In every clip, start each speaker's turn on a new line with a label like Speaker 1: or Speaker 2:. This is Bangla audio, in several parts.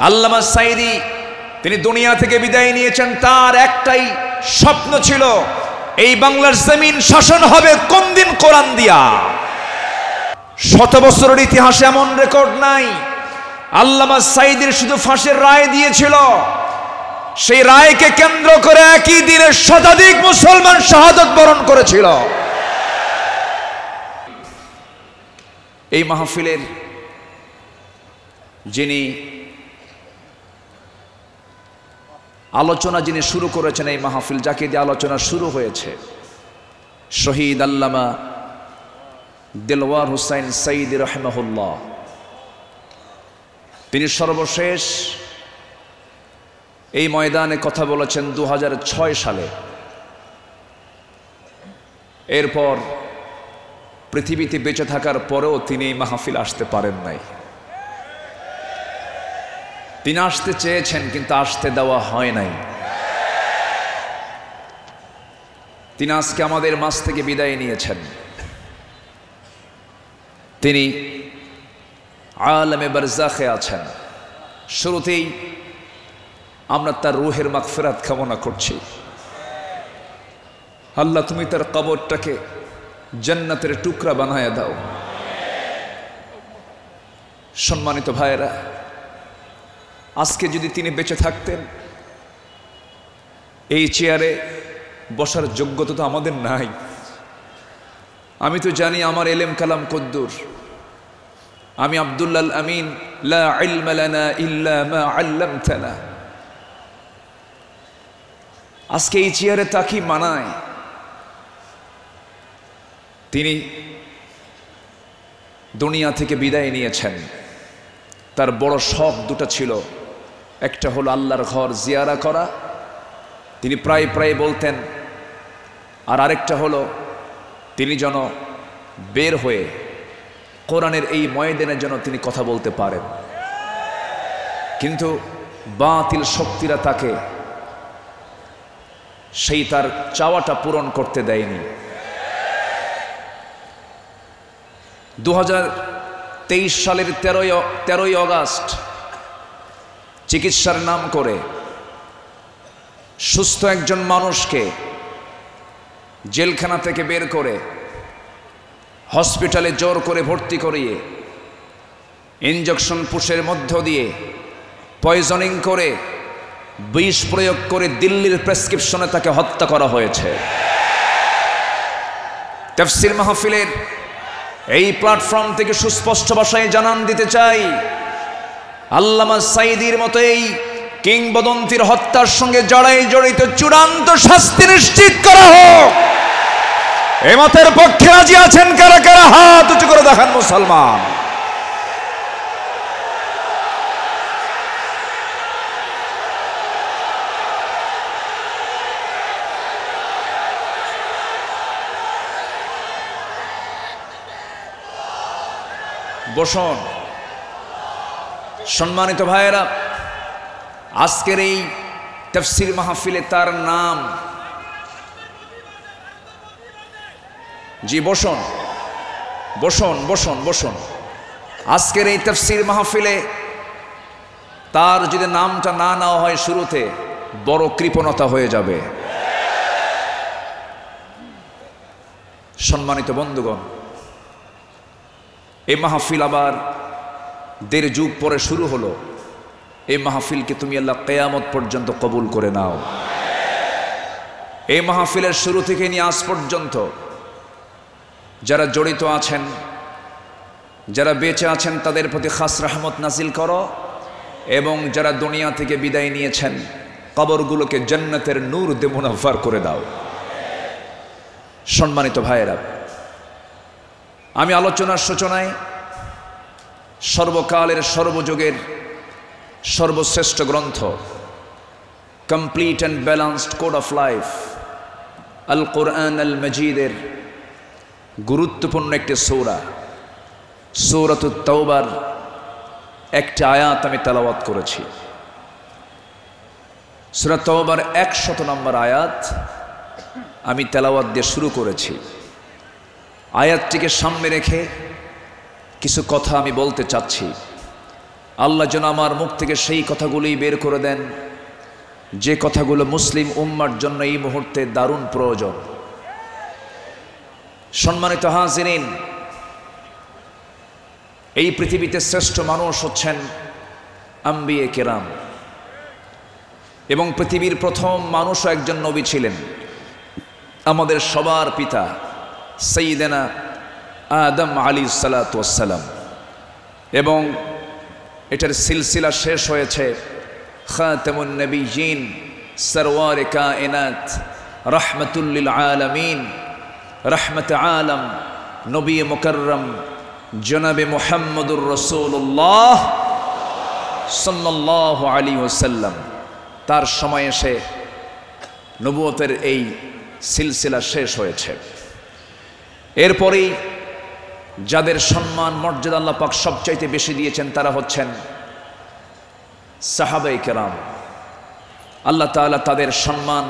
Speaker 1: আল্লামা সাঈদী তিনি দুনিয়া থেকে বিদায় নিয়েছেন, তার একটাই স্বপ্ন ছিল, এই বাংলার জমিন শাসন হবে কোন দিন? কোরআন দিয়া। 100 বছরের ইতিহাসে এমন রেকর্ড নাই। আল্লামা সাঈদীর শুধু ফাঁসির রায় দিয়েছিল, সেই রায়কে কেন্দ্র করে একই দিনে শতাধিক মুসলমান শাহাদাত বরণ করেছিল। এই মাহফিলের যিনি আলোচনা শুরু করেছেন, এই মাহফিল যাকে দিয়ে আলোচনা শুরু হয়েছে, শহীদ আল্লামা দেলওয়ার হুসাইন সাঈদী রাহিমাহুল্লাহ। তিনি সর্বশেষ এই ময়দানে কথা বলেছেন 2006 সালে। এরপর পৃথিবীতে বেঁচে থাকার পরেও তিনি এই মাহফিল আসতে পারেন নাই। তিনি আসতে চেয়েছেন কিন্তু আসতে দেওয়া হয় নাই। তিনি আজকে আমাদের মাঝ থেকে বিদায় নিয়েছেন। তিনি আলমে বারজাখে আছেন। শুরুতেই আমরা তার রুহের মাগফিরাত কামনা করছি। আল্লাহ তুমি তার কবরটাকে জান্নাতের টুকরা বানায়া দাও। সম্মানিত ভাইয়েরা, আজকে যদি তিনি বেঁচে থাকতেন, এই চেয়ারে বসার যোগ্যতা তো আমাদের নাই। আমি তো জানি আমার এলেম কালাম কদ্দুর। আমি আব্দুল্লাহ আমিন, লা ইলমা লানা ইল্লা মা আল্লামতানা। আজকে এই চেয়ারে তাকি মানায়। তিনি দুনিয়া থেকে বিদায় নিয়েছেন। তার বড় শখ দুটো ছিল, একটা হলো আল্লাহর ঘর জিয়ারা করা, তিনি প্রায় প্রায় বলতেন, আর আরেকটা হলো তিনি যেন বের হয়ে কোরআনের এই ময়দানে যেন তিনি কথা বলতে পারেন। কিন্তু বাতিল শক্তিরা তাকে সেই তার চাওয়াটা পূরণ করতে দেয়নি। 2023 সালের 13ই আগস্ট চিকিৎসার নাম করে সুস্থ একজন মানুষকে জেলখানা থেকে বের করে হসপিটালে জোর করে ভর্তি করিয়ে ইনজেকশন পুশের মধ্য দিয়ে পয়জনিং করে বিষ প্রয়োগ করে দিল্লির প্রেসক্রিপশনে তাকে হত্যা করা হয়েছে। তাফসীর মাহফিলের এই প্ল্যাটফর্ম থেকে সুস্পষ্ট ভাষায় জানান দিতে চাই, আল্লামা সাঈদীর মতো এই কিংবদন্তির হত্যার সঙ্গে জড়িত চূড়ান্ত শাস্তি নিশ্চিত করা হোক। এ মতের পক্ষে রাজি আছেন কারা কারা? হাত উঁচু করে দেখান মুসলমান। বসুন। সম্মানিত ভাইয়েরা, আজকের এই তাফসীর মাহফিলে তার নাম, জি বসুন বসুন বসুন বসুন। আজকের এই তাফসীর মাহফিলে তার যদি নামটা না নেওয়া হয় শুরুতে, বড় কৃপণতা হয়ে যাবে। সম্মানিত বন্ধুগণ, এই মাহফিল আবার 1.5 যুগ পরে শুরু হলো। এই মাহফিলকে তুমি আল্লাহ কিয়ামত পর্যন্ত কবুল করে নাও। এই মাহফিলের শুরু থেকে নিয়ে আজ পর্যন্ত যারা জড়িত আছেন, যারা বেঁচে আছেন, তাদের প্রতি খাস রহমত নাজিল করো, এবং যারা দুনিয়া থেকে বিদায় নিয়েছেন কবরগুলোকে জান্নাতের নূর দিয়ে মুনাফফার করে দাও। সম্মানিত ভাইয়েরা, আমি আলোচনার সূচনায় সর্বকালের সর্বযুগের সর্বশ্রেষ্ঠ গ্রন্থ, complete and balanced code of life, আল কোরআন আল মজিদের গুরুত্বপূর্ণ একটি সূরা, সূরাতুত তাওবার একটি আয়াত আমি তেলাওয়াত করেছি। সূরা তাওবার 100 নম্বর আয়াত আমি তেলাওয়াত দিয়ে শুরু করেছি। আয়াতটিকে সামনে রেখে কিছু কথা আমি বলতে চাচ্ছি। আল্লাহ যেন আমার মুখ থেকে সেই কথাগুলোই বের করে দেন যে কথাগুলো মুসলিম উম্মার জন্য এই মুহূর্তে দারুণ প্রয়োজন। সম্মানিত হাজিরিন, এই পৃথিবীতে শ্রেষ্ঠ মানুষ হচ্ছেন আম্বিয়ে কেরাম, এবং পৃথিবীর প্রথম মানুষও একজন নবী ছিলেন, আমাদের সবার পিতা সাইয়্যিদানা আদম আলাইহিসসালাতু ওয়াসসালাম। এবং এটার সিলসিলা শেষ হয়েছে খাতামুন নবিয়্যিন সরওয়ারে কায়নাত রাহমাতুল লিল আলামিন রহমত আলম নবী মুকররম জনাবে মুহাম্মদুর রাসূলুল্লাহ সাল্লাল্লাহু আলাইহি ওয়াসাল্লাম তার সময় এসে নবুয়তের এই সিলসিলা শেষ হয়েছে। এরপরেই যাদের সম্মান মর্যাদা আল্লাহ পাক সবচাইতে বেশি দিয়েছেন তারা হচ্ছেন সাহাবায়ে কেরাম। আল্লাহ তাআলা তাদের সম্মান,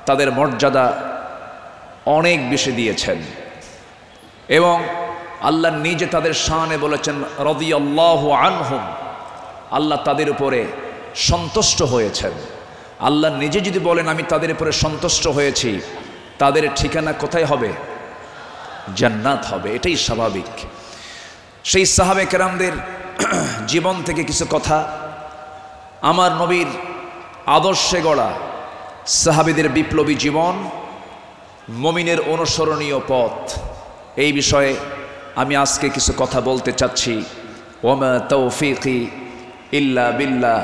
Speaker 1: তাদের মর্যাদা অনেক বেশি দিয়েছেন, এবং আল্লাহ নিজে তাদের শানে বলেছেন রাদিয়াল্লাহু আনহুম, আল্লাহ তাদের উপরে সন্তুষ্ট হয়েছেন। আল্লাহ নিজে যদি বলেন আমি তাদের উপরে সন্তুষ্ট হয়েছি, তাদের ঠিকানা কোথায় হবে? জান্নাত হবে, এটাই স্বাভাবিক। সেই সাহাবায়ে কেরামদের জীবন থেকে কিছু কথা, আমার নবীর আদর্শে গড়া সাহাবীদের বিপ্লবী জীবন, মুমিনের অনুসরণীয় পথ, এই বিষয়ে আমি আজকে কিছু কথা বলতে চাচ্ছি। ওয়ামা তাওফীকি ইল্লা বিল্লাহ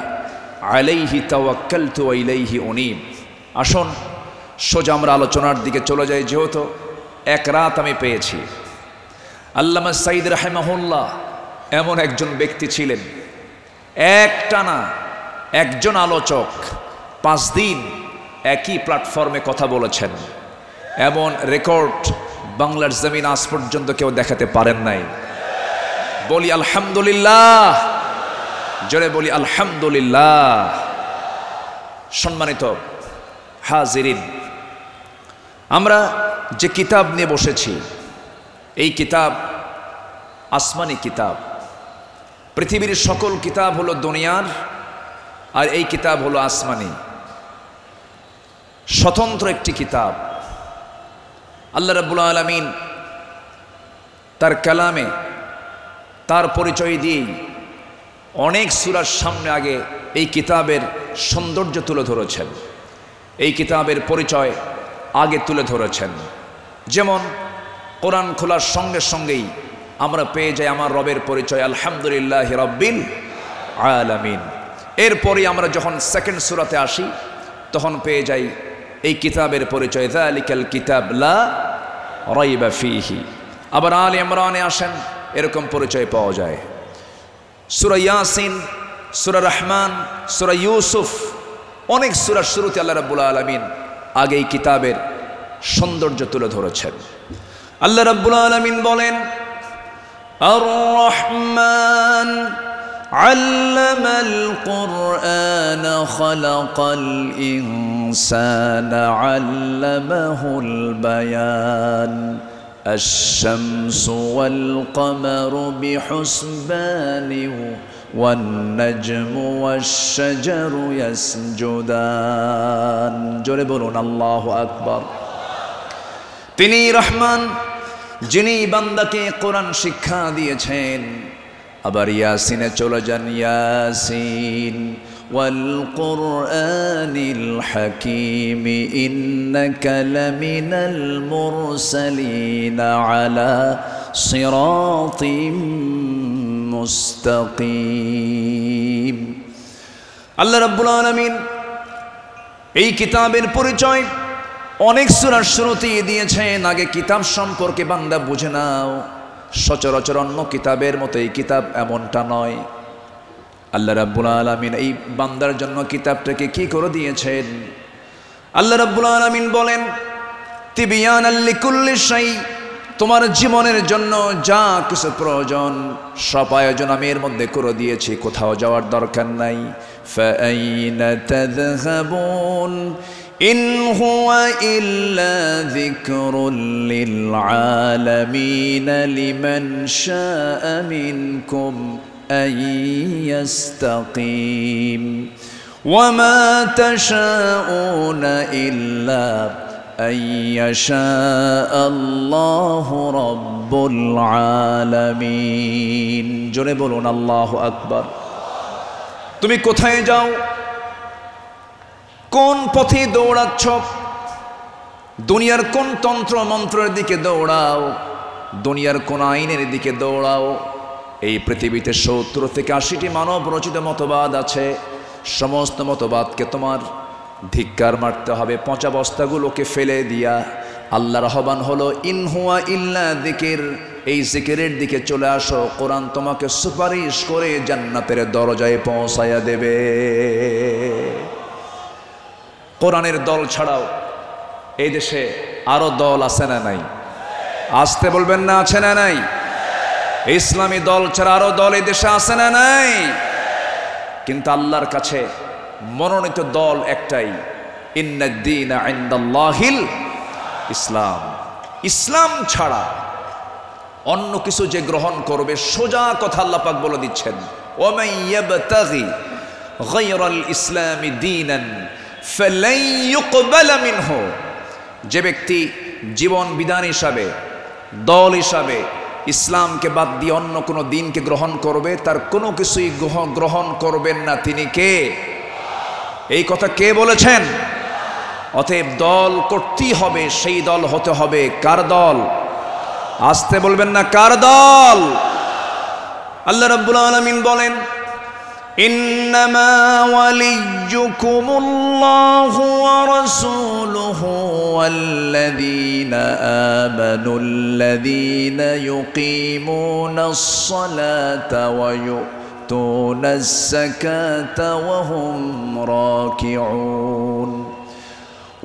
Speaker 1: আলাইহি তাওয়াক্কালতু ওয়া ইলাইহি উনীব। আসুন সোজা আমরা আলোচনার দিকে চলে যাই, যেহেতু এক রাত আমি পেয়েছি। আল্লামা সাঈদ রাহিমাহুল্লাহ এমন একজন ব্যক্তি ছিলেন, একটানা একজন আলোচক 5 দিন একই প্ল্যাটফর্মে কথা বলেছেন, এমন রেকর্ড বাংলার জমিন আজ পর্যন্ত কেউ দেখাতে পারেন নাই। বলি আলহামদুলিল্লাহ, জোরে বলি আলহামদুলিল্লাহ। সম্মানিত হাজিরিন, আমরা যে কিতাব নিয়ে বসেছি, এই কিতাব আসমানি কিতাব। পৃথিবীর সকল কিতাব হলো দুনিয়ার, আর এই কিতাব হলো আসমানি, স্বতন্ত্র একটি কিতাব। আল্লাহ রাব্বুল আলামিন তার কালামে তার পরিচয় দিয়েই অনেক সূরার সামনে আগে এই কিতাবের সৌন্দর্য তুলে ধরেছেন, এই কিতাবের পরিচয় আগে তুলে ধরেছেন। যেমন কোরআন খোলার সঙ্গে সঙ্গেই আমরা পেয়ে যাই আমার রবের পরিচয় আলহামদুলিল্লাহি রাব্বিল আলামিন। এরপরই আমরা যখন সেকেন্ড সূরাতে আসি তখন পেয়ে যাই এই কিতাবের পরিচয় যালিকাল কিতাব লা রাইবা ফীহি। আবার আলে ইমরানে আসেন, এরকম পরিচয় পাওয়া যায়। সূরা ইয়াসিন, সূরা রহমান, সূরা ইউসুফ, অনেক সূরার শুরুতে আল্লাহ রাব্বুল আলামিন আগে এই কিতাবের সৌন্দর্য তুলে ধরেছেন। আল্লাহ রাব্বুল আলামিন বলেন আর রহমান আল্লামাল কুরআন খালাকাল ইনসানা আল্লামাহুল বায়ান الشمس والقمر بحسبان والنجم والشجر يسجدان জোরে বলুন আল্লাহু আকবার। তিনি রহমান, যিনি বান্দাকে কোরআন শিক্ষা দিয়েছেন। আবার ইয়াসিনে চলে যান, ইয়াসিন ওয়াল কুরআনিল হাকীম ইন্নাকা লামিনাল মুরসালিন আলা সিরাতিম মুস্তাকিম। আল্লাহ রাব্বুল আলামিন এই কিতাবের পরিচয় অনেক সূরার শুরুতেই দিয়েছেন। আগে কিতাব সম্পর্কে বান্দা বুঝে নাও, সচরাচর অন্য কিতাবের মতো এই কিতাব এমনটা নয়। আল্লাহ রাব্বুল আলামিন এই বান্দার জন্য কিতাবটাকে কি করে দিয়েছেন? আল্লাহ রাব্বুল আলামিন বলেন তিবিয়ানাল লিকুল্লি শাই, তোমার জীবনের জন্য যা কিছু প্রয়োজন সব আয়োজন আমি এর মধ্যে করে দিয়েছি, কোথাও যাওয়ার দরকার নাই। ফাআইনা তাযহাবুন ইন হুয়া ইল্লা যিকরুল লিল আলামিন লিমান শাআ মিনকুম
Speaker 2: أن يستقيم وما تشاءون إلا أن يشاء الله رب العالمين জোরে বলুন আল্লাহু আকবার।
Speaker 1: তুমি কোথায় যাও, কোন পথে দৌড়াচ্ছ, দুনিয়ার কোন তন্ত্র মন্ত্রের দিকে দৌড়াও, দুনিয়ার কোন আইনের দিকে দৌড়াও। এই পৃথিবীতে 70 থেকে 80টি মানব রচিত মতবাদ আছে। সমস্ত মতবাদকে তোমার ধিক্কার মারতে হবে, পচা বস্তাগুলোকে ফেলে দিয়া আল্লাহর আহ্বান হলো ইন হুয়া ইল্লা যিকির, এই জিকিরের দিকে চলে আসো। কোরআন তোমাকে সুপারিশ করে জান্নাতের দরজায় পৌঁছায়া দেবে। কোরআনের দল ছাড়াও এই দেশে আরো দল আছে না নাই? আসতে বলবেন না, আছে না নাই? ইসলামী দল ছাড়া আরো দল এই দেশে আছে না নাই? কিন্তু আল্লাহর কাছে মনোনীত দল একটাই, ইন্নাদ-দীনা ইনদাল্লাহিল ইসলাম। ইসলাম ছাড়া অন্য কিছু যে গ্রহণ করবে, সোজা কথা আল্লাহ পাক বলে দিচ্ছেন, ওয়া ইয়াবতাগি গায়রাল ইসলামি দীনান ফালান ইউকবালা মিনহু। যে ব্যক্তি জীবন বিধান হিসাবে, দল হিসাবে ইসলামকে বাদ দিয়ে অন্য কোনো দিনকে গ্রহণ করবে, তার কোনো কিছুই গ্রহণ করবেন না তিনি কে? এই কথা কে বলেছেন? অতএব দল করতেই হবে, সেই দল হতে হবে কার দল? আসতে বলবেন না, কার দল? আল্লাহ রাব্বুল আলামিন বলেন, ইন্নামা ওয়ালিয়্যুকুমুল্লাহু ওয়া রাসূলুহু ওয়াল্লাযীনা আমানুল্লাযীনা ইউকিমুনাস সালাতা ওয়া ইউতুনাস যাকাতা ওয়া হুম রাকিউন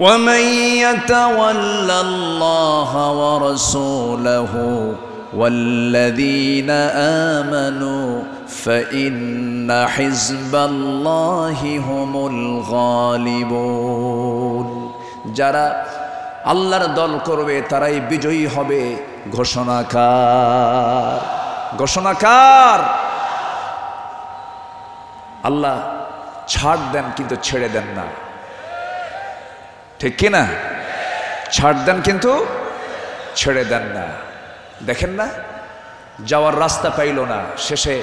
Speaker 1: ومن يتول الله ورسوله والذين آمنوا فإن حزب الله هم الغالبون। যারা আল্লাহর দল করবে তারাই বিজয়ী হবে। ঘোষণাকার, ঘোষণাকার আল্লাহ। ছাড় দেন কিন্তু ছেড়ে দেন না, ঠিক কিনা? ছাড় দেন কিন্তু ছেড়ে দেন না। দেখেন না, যাওয়ার রাস্তা পাইল না, শেষে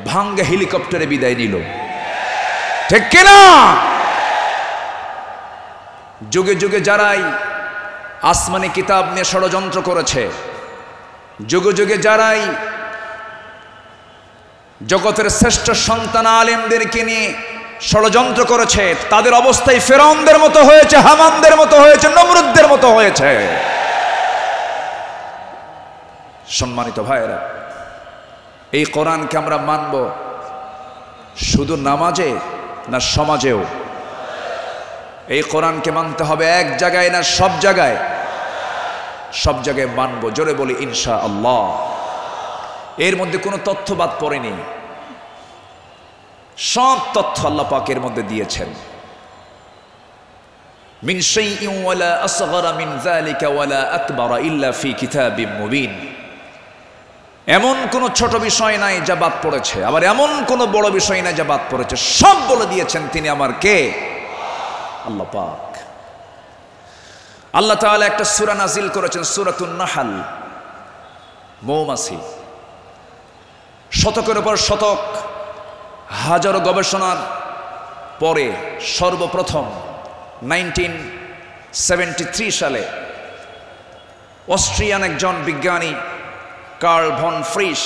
Speaker 1: ভাঙ্গা হেলিকপ্টারে বিদায় নিল, ঠিক কিনা? যুগে যুগে যারাই আসমানি কিতাব নিয়ে ষড়যন্ত্র করেছে, যুগে যুগে যারাই জগতের শ্রেষ্ঠ সন্তান আলেমদেরকে নিয়ে ষড়যন্ত্র করেছে, তাদের অবস্থায় ফেরাউনদের মতো হয়েছে, হামানদের মতো হয়েছে, নমরুদদের মতো হয়েছে। সম্মানিত ভাইয়েরা, এই কোরআনকে আমরা মানব শুধু নামাজে না সমাজেও? এই কোরআনকে মানতে হবে এক জায়গায় না সব জায়গায়? সব জায়গায় মানব। জোরে বলি ইনশাআল্লাহ। এর মধ্যে কোনো তথ্য বাদ পড়েনি, সব তথ্য আল্লাহ পাকের মধ্যে দিয়েছেন। মিন শাইইন ওয়ালা আসগরা মিন যালিকা ওয়ালা আকবারা ইল্লা ফি কিতাবিম মুবিন। এমন কোন ছোট বিষয় নাই যা বাদ পড়েছে, আবার এমন কোন বড় বিষয় নাই যা বাদ পড়েছে। সব বলে দিয়েছেন তিনি আমার কে? আল্লাহ পাক। আল্লাহ তাআলা একটা সূরা নাজিল করেছেন, সূরাতুন নাহল, মৌমাছি। শতকের উপর শতক, হাজারো গবেষণার পরে সর্বপ্রথম 1973 সালে অস্ট্রিয়ান একজন বিজ্ঞানী কার্ল ভন ফ্রিশ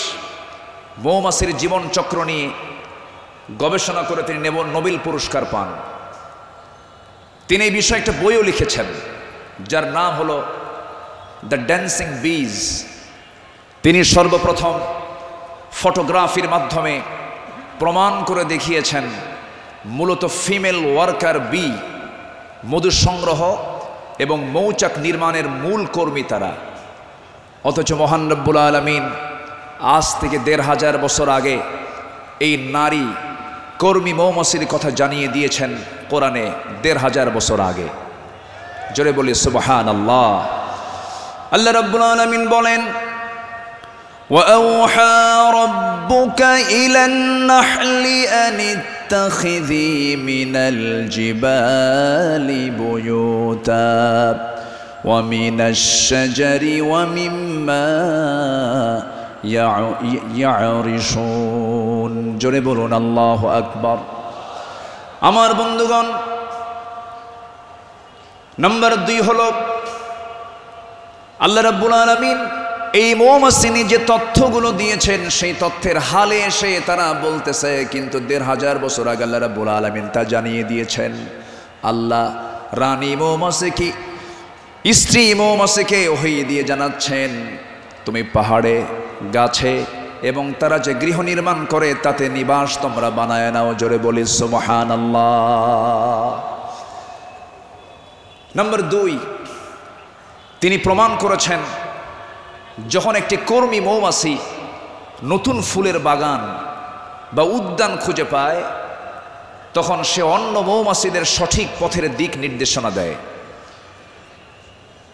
Speaker 1: মৌমাছির জীবন চক্র নিয়ে গবেষণা করে তিনি নোবেল পুরস্কার পান। তিনি এই বিষয়ে একটা বইও লিখেছেন যার নাম হলো দ্য ড্যান্সিং বিজ। তিনি সর্বপ্রথম ফটোগ্রাফির মাধ্যমে প্রমাণ করে দেখিয়েছেন মূলত ফিমেল ওয়ার্কার বি, মধু সংগ্রহ এবং মৌচাক নির্মাণের মূল কর্মী তারা। অথচ মহান রব্বুল আলামিন আজ থেকে ১৫০০ বছর আগে এই নারী কর্মী মৌমাছির কথা জানিয়ে দিয়েছেন কোরআনে ১৫০০ বছর আগে। জোরে বলি সুবহানাল্লাহ। আল্লাহ রব্বুল আলামিন বলেন,
Speaker 2: وأوحى ربك إلى النحل أن اتخذي من الجبال بيوتا ومن الشجر ومما يعرشون জোরে বলুন আল্লাহু আকবার।
Speaker 1: আমার বন্ধুগণ, নাম্বার 2 হলো আল্লাহ রাব্বুল আলামিন এই মৌমাছি যে তথ্যগুলো দিয়েছেন সেই তথ্যের হালে এসে তারা বলতেছে, কিন্তু 1500 বছর আগে আল্লাহ রাব্বুল আলামিন তা জানিয়ে দিয়েছেন। আল্লাহ রানী মৌমাছিকে, স্ত্রী মৌমাছিকে ওহী দিয়ে জানাচ্ছেন, তুমি পাহাড়ে, গাছে এবং তারা যে গৃহ নির্মাণ করে তাতে নিবাস তোমরা বানায় নাও। জোরে বলি সুবহানাল্লাহ। নাম্বার 2, তিনি প্রমাণ করেছেন যখন একটি কর্মী মৌমাছি নতুন ফুলের বাগান বা উদ্যান খুঁজে পায়, তখন সে অন্য মৌমাছিদের সঠিক পথের দিক নির্দেশনা দেয়।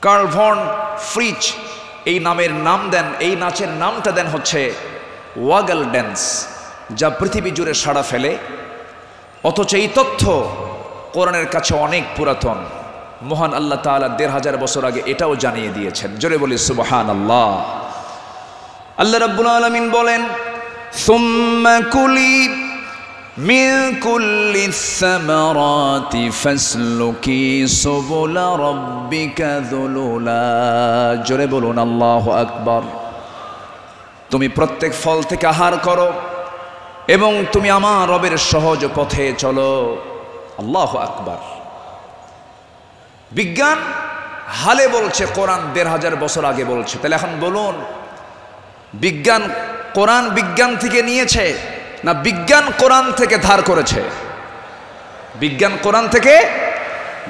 Speaker 1: কার্ল ভন ফ্রিচ এই নাচের নামটা দেন হচ্ছে ওয়াগল ড্যান্স, যা পৃথিবী জুড়ে সাড়া ফেলে। অথচ এই তথ্য কোরআনের কাছে অনেক পুরাতন। মহান আল্লাহ তাআলা 1500 বছর আগে এটাও জানিয়ে দিয়েছেন। জোরে বলি সুবহানাল্লাহ। আল্লাহ রাব্বুল আলামিন বলেন, সুম্মা কুলি মিন কুল্লি সামারাতি ফাসলুকি সুবুলা রাব্বিকা যুলুলা। জোরে বলুন আল্লাহু আকবার। তুমি প্রত্যেক ফল থেকে আহার করো এবং তুমি আমার রবের সহজ পথে চলো। আল্লাহু আকবার। বিজ্ঞান হালে বলছে, কোরআন 1500 বছর আগে বলছে। তাহলে এখন বলুন, বিজ্ঞান কোরআন বিজ্ঞান থেকে নিয়েছে না বিজ্ঞান কোরআন থেকে ধার করেছে? বিজ্ঞান কোরআন থেকে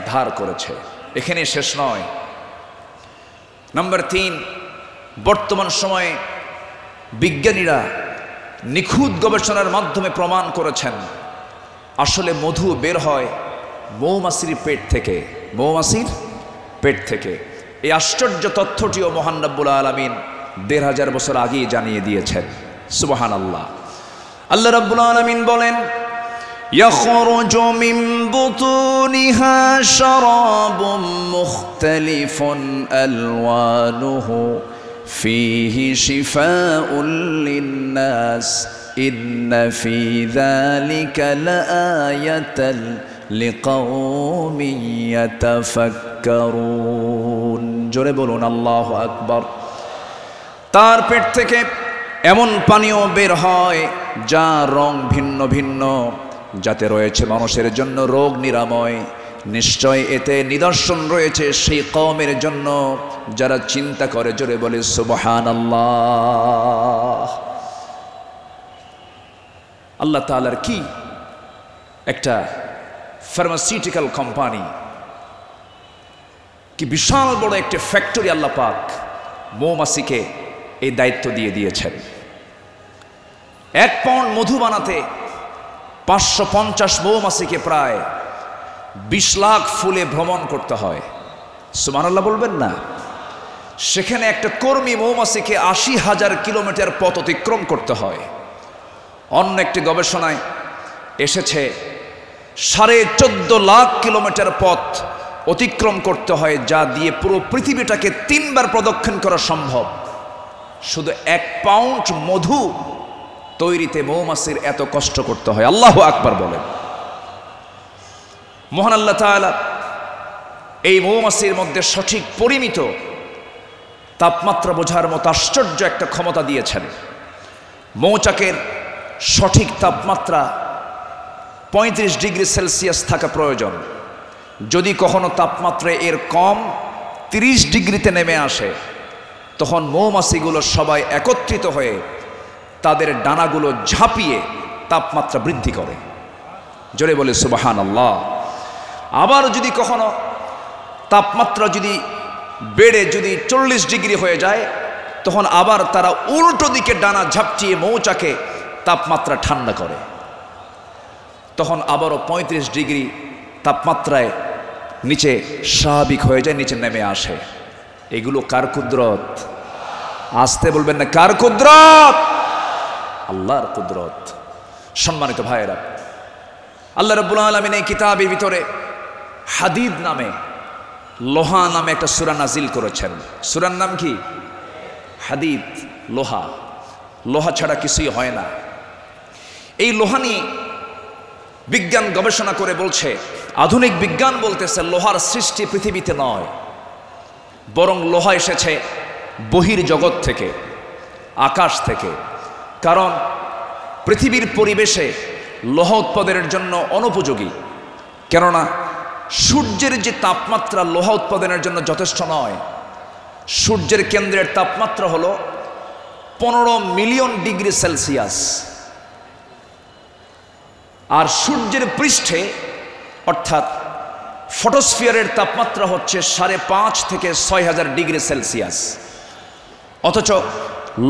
Speaker 1: ধার করেছে। এখানে শেষ নয়। নাম্বার 3, বর্তমান সময়ে বিজ্ঞানীরা নিখুঁত গবেষণার মাধ্যমে প্রমাণ করেছেন আসলে মধু বের হয় মৌমাছির পেট থেকে। মৌমাছির পেট থেকে। এই আশ্চর্য তথ্যটিও মহান রব্বুল আলামিন 1500 বছর আগেই জানিয়ে দিয়েছেন। সুবহানাল্লাহ। আল্লাহ রব্বুল আলামিন বলেন, ইয়াখরুজু মিন বুতুনিহা শারাবুম মুখতালিফুন আলওয়ানুহু ফীহি শিফাউল লিন্নাস ইন্না ফী যালিকা লাআয়াতান লিকাওমিন ইয়াতাফাক্কারুন। জোরে বলুন আল্লাহু আকবার। তার পেট থেকে এমন পানীয় বের হয় যার রং ভিন্ন ভিন্ন, যাতে রয়েছে মানুষের জন্য রোগ নিরাময়। নিশ্চয় এতে নিদর্শন রয়েছে সেই কওমের জন্য যারা চিন্তা করে। জোরে বলে সুবহানাল্লাহ। আল্লাহ তাআলার কি একটা ফার্মাসিউটিক্যাল কোম্পানি, কি বিশাল বড় একটা ফ্যাক্টরি আল্লাহ পাক মৌমাছিকে এই দায়িত্ব দিয়ে দিয়েছেন। 1 পাউন্ড মধু বানাতে 550 মৌমাছিকে প্রায় 20 লাখ ফুলে ভ্রমণ করতে হয়। সুবহানাল্লাহ বলবেন না? সেখানে একটা কর্মী মৌমাছিকে 80,000 কিলোমিটার পথ অতিক্রম করতে হয়। অন্য একটি গবেষণায় এসেছে 14.5 লাখ কিলোমিটার পথ অতিক্রম করতে হয়, যা দিয়ে পুরো পৃথিবীটাকে 3 বার প্রদক্ষিণ করা সম্ভব। শুধু 1 পাউন্ড মধু তৈরিতে মৌমাছির এত কষ্ট করতে হয়। আল্লাহু আকবার বলেন। মহান আল্লাহ তাআলা এই মৌমাছির মধ্যে সঠিক পরিমিত তাপমাত্রা বোঝার মতো আশ্চর্য একটা ক্ষমতা দিয়েছেন। মৌচাকের সঠিক তাপমাত্রা 35 ডিগ্রি সেলসিয়াস থাকা প্রয়োজন। যদি কখনো তাপমাত্রা এর কম 30 ডিগ্রিতে নেমে আসে, তখন মৌমাছিগুলো সবাই একত্রিত হয়ে তাদের ডানাগুলো ঝাঁপিয়ে তাপমাত্রা বৃদ্ধি করে। জোরে বলে সুবহানাল্লাহ। আবার যদি কখনো তাপমাত্রা যদি বেড়ে 40 ডিগ্রি হয়ে যায়, তখন আবার তারা উল্টো দিকে ডানা ঝাপটিয়ে মৌচাকে তাপমাত্রা ঠান্ডা করে। তখন আবারও 35 ডিগ্রি তাপমাত্রায় নিচে স্বাভাবিক হয়ে যায়, নিচে নেমে আসে। এগুলো কার কুদরত? আসতে বলবেন না, কার কুদরত? আল্লাহর কুদরত। সম্মানিত ভাইয়েরা, আল্লাহ রাব্বুল আলামিন এই কিতাবের ভিতরে হাদিদ নামে, লোহা নামে একটা সূরা নাজিল করেছেন। সূরার নাম কি? হাদিদ, লোহা। লোহা ছাড়া কিছুই হয় না। এই লোহা নিয়ে বিজ্ঞান গবেষণা করে বলছে, আধুনিক বিজ্ঞান বলতেছে লোহার সৃষ্টি পৃথিবীতে নয়, বরং লোহা এসেছে বহির জগৎ থেকে, আকাশ থেকে। কারণ পৃথিবীর পরিবেশে লোহা উৎপাদনের জন্য অনুপযোগী। কেননা সূর্যের যে তাপমাত্রা লোহা উৎপাদনের জন্য যথেষ্ট নয়। সূর্যের কেন্দ্রের তাপমাত্রা হলো 15 মিলিয়ন ডিগ্রি সেলসিয়াস, আর সূর্যের পৃষ্ঠে অর্থাৎ ফটোস্ফিয়ারের তাপমাত্রা হচ্ছে 5.5 থেকে 6,000 ডিগ্রি সেলসিয়াস। অথচ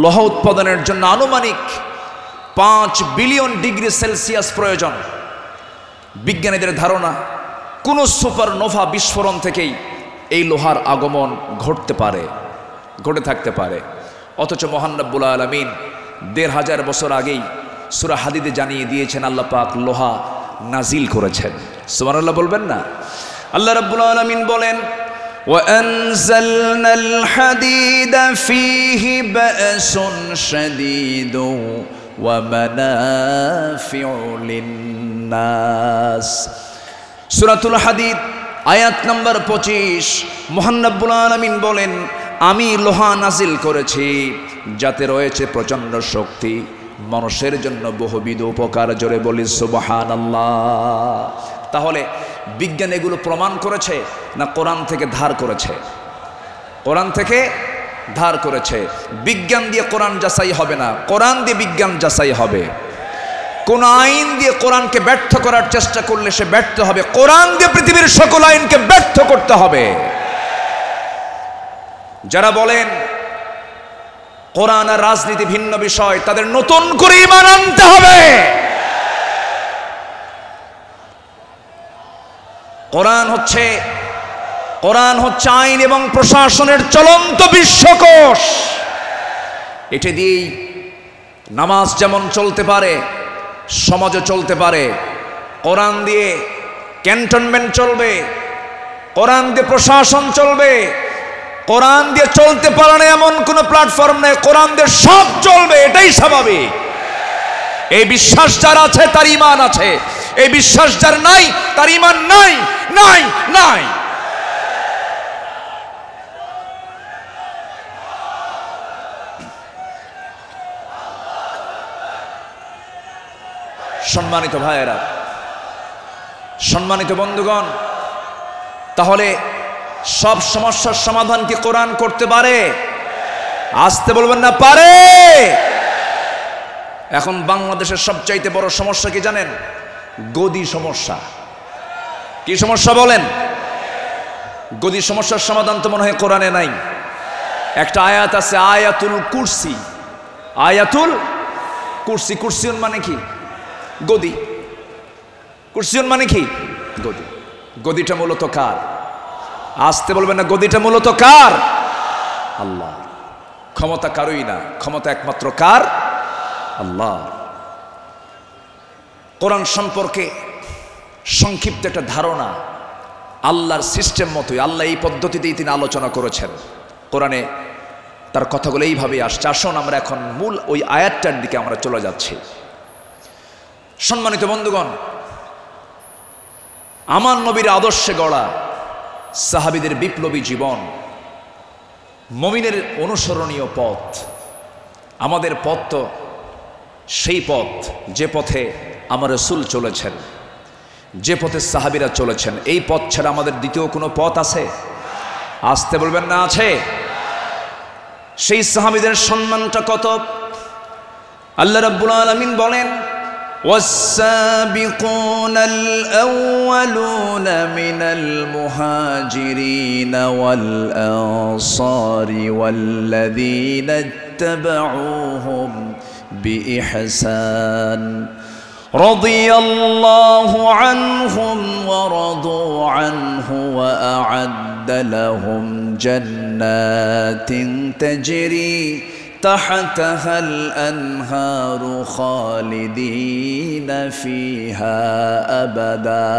Speaker 1: লোহা উৎপাদনের জন্য আনুমানিক 5 বিলিয়ন ডিগ্রি সেলসিয়াস প্রয়োজন। বিজ্ঞানীদের ধারণা কোন সুপারনোভা বিস্ফোরণ থেকেই এই লোহার আগমন ঘটে থাকতে পারে। অথচ মহান রব্বুল আলামিন 1500 বছর আগেই সূরা হাদিদে জানিয়ে দিয়েছেন আল্লাহ পাক লোহা নাজিল করেছেন। সুবহানাল্লাহ বলবেন না? আল্লাহ রাব্বুল আলামিন বলেন,
Speaker 2: وأنزلنا الحديد فيه بأس شديد ومنافع للناس।
Speaker 1: সূরাতুল হাদিদ আয়াত নম্বর 25 মহান রব্বুল আলামিন বলেন, আমি লোহা নাজিল করেছি যাতে রয়েছে প্রচণ্ড শক্তি, মানুষের জন্য বহুবিধ উপকার। জোরে বলি সুবহানাল্লাহ। তাহলে বিজ্ঞান এগুলো প্রমাণ করেছে না কোরআন থেকে ধার করেছে? কোরআন থেকে ধার করেছে। বিজ্ঞান দিয়ে কোরআন যাচাই হবে না, কোরআন দিয়ে বিজ্ঞান যাচাই হবে। কোন আইন দিয়ে কোরআনকে ব্যর্থ করার চেষ্টা করলে সে ব্যর্থ হবে। কোরআন দিয়ে পৃথিবীর সকল আইনকে ব্যর্থ করতে হবে। যারা বলেন কোরআন আর রাজনীতি ভিন্ন বিষয়, তাদের নতুন করে ঈমান আনতে হবে। কোরআন হচ্ছে আইন এবং প্রশাসনের চলন্ত বিশ্বকোষ। এটা দিয়েই নামাজ যেমন চলতে পারে, সমাজও চলতে পারে। কোরআন দিয়ে ক্যান্টনমেন্ট চলবে, কোরআন দিয়ে প্রশাসন চলবে। কোরআন দিয়ে চলতে পারে না এমন কোনো প্ল্যাটফর্ম নেই, কোরআন দিয়ে সব চলবে, এটাই স্বাভাবিক। এই বিশ্বাস যার আছে তার ঈমান আছে, এই বিশ্বাস যার নাই তার ঈমান নাই, নাই, নাই। সম্মানিত ভাইয়েরা, সম্মানিত বন্ধুগণ, তাহলে সব সমস্যার সমাধান কি কোরআন করতে পারে? আসতে বলবেন না, পারে। এখন বাংলাদেশের সবচাইতে বড় সমস্যা কি জানেন? গদি সমস্যা। কি সমস্যা বলেন? গদি সমস্যার সমাধান তো মনে হয় কোরআনে নাই। একটা আয়াত আছে, আয়াতুল কুরসি। আয়াতুল কুরসি। কুরসিউন মানে কি? গদি। কুরসিউন মানে কি? গদি। গদিটা মূলত কার? আসতে বলবেন না, গদিটা মূলত কার? আল্লাহ। ক্ষমতা কারোই না, ক্ষমতা একমাত্র কার? আল্লাহ। কোরআন সম্পর্কে সংক্ষিপ্ত একটা ধারণা আল্লাহর সিস্টেম মতোই, আল্লাহ এই পদ্ধতিতেই তিনি আলোচনা করেছেন। কোরআনে তার কথাগুলো এইভাবেই আসছে। আসুন আমরা এখন মূল ওই আয়াতটার দিকে আমরা চলে যাচ্ছি। সম্মানিত বন্ধুগণ, আমার নবীর আদর্শে গড়া সাহাবীদের বিপ্লবী জীবন, মুমিনের অনুসরণীয় পথ। আমাদের পথ তো সেই পথ যে পথে আমার রাসূল চলেছেন, যে পথে সাহাবীরা চলেছেন। এই পথ ছাড়া আমাদের দ্বিতীয় কোনো পথ আছে? আসতে বলবেন না, আছে। সেই সাহাবীদের সম্মানটা কত! আল্লাহ রাব্বুল আলামিন বলেন,
Speaker 2: والسابقون الأولون من المهاجرين والأنصار والذين اتبعوهم بإحسان رضي الله عنهم ورضوا عنه وأعد أعد لهم جنات تجري تحتها الأنهار خالدين فيها أبدا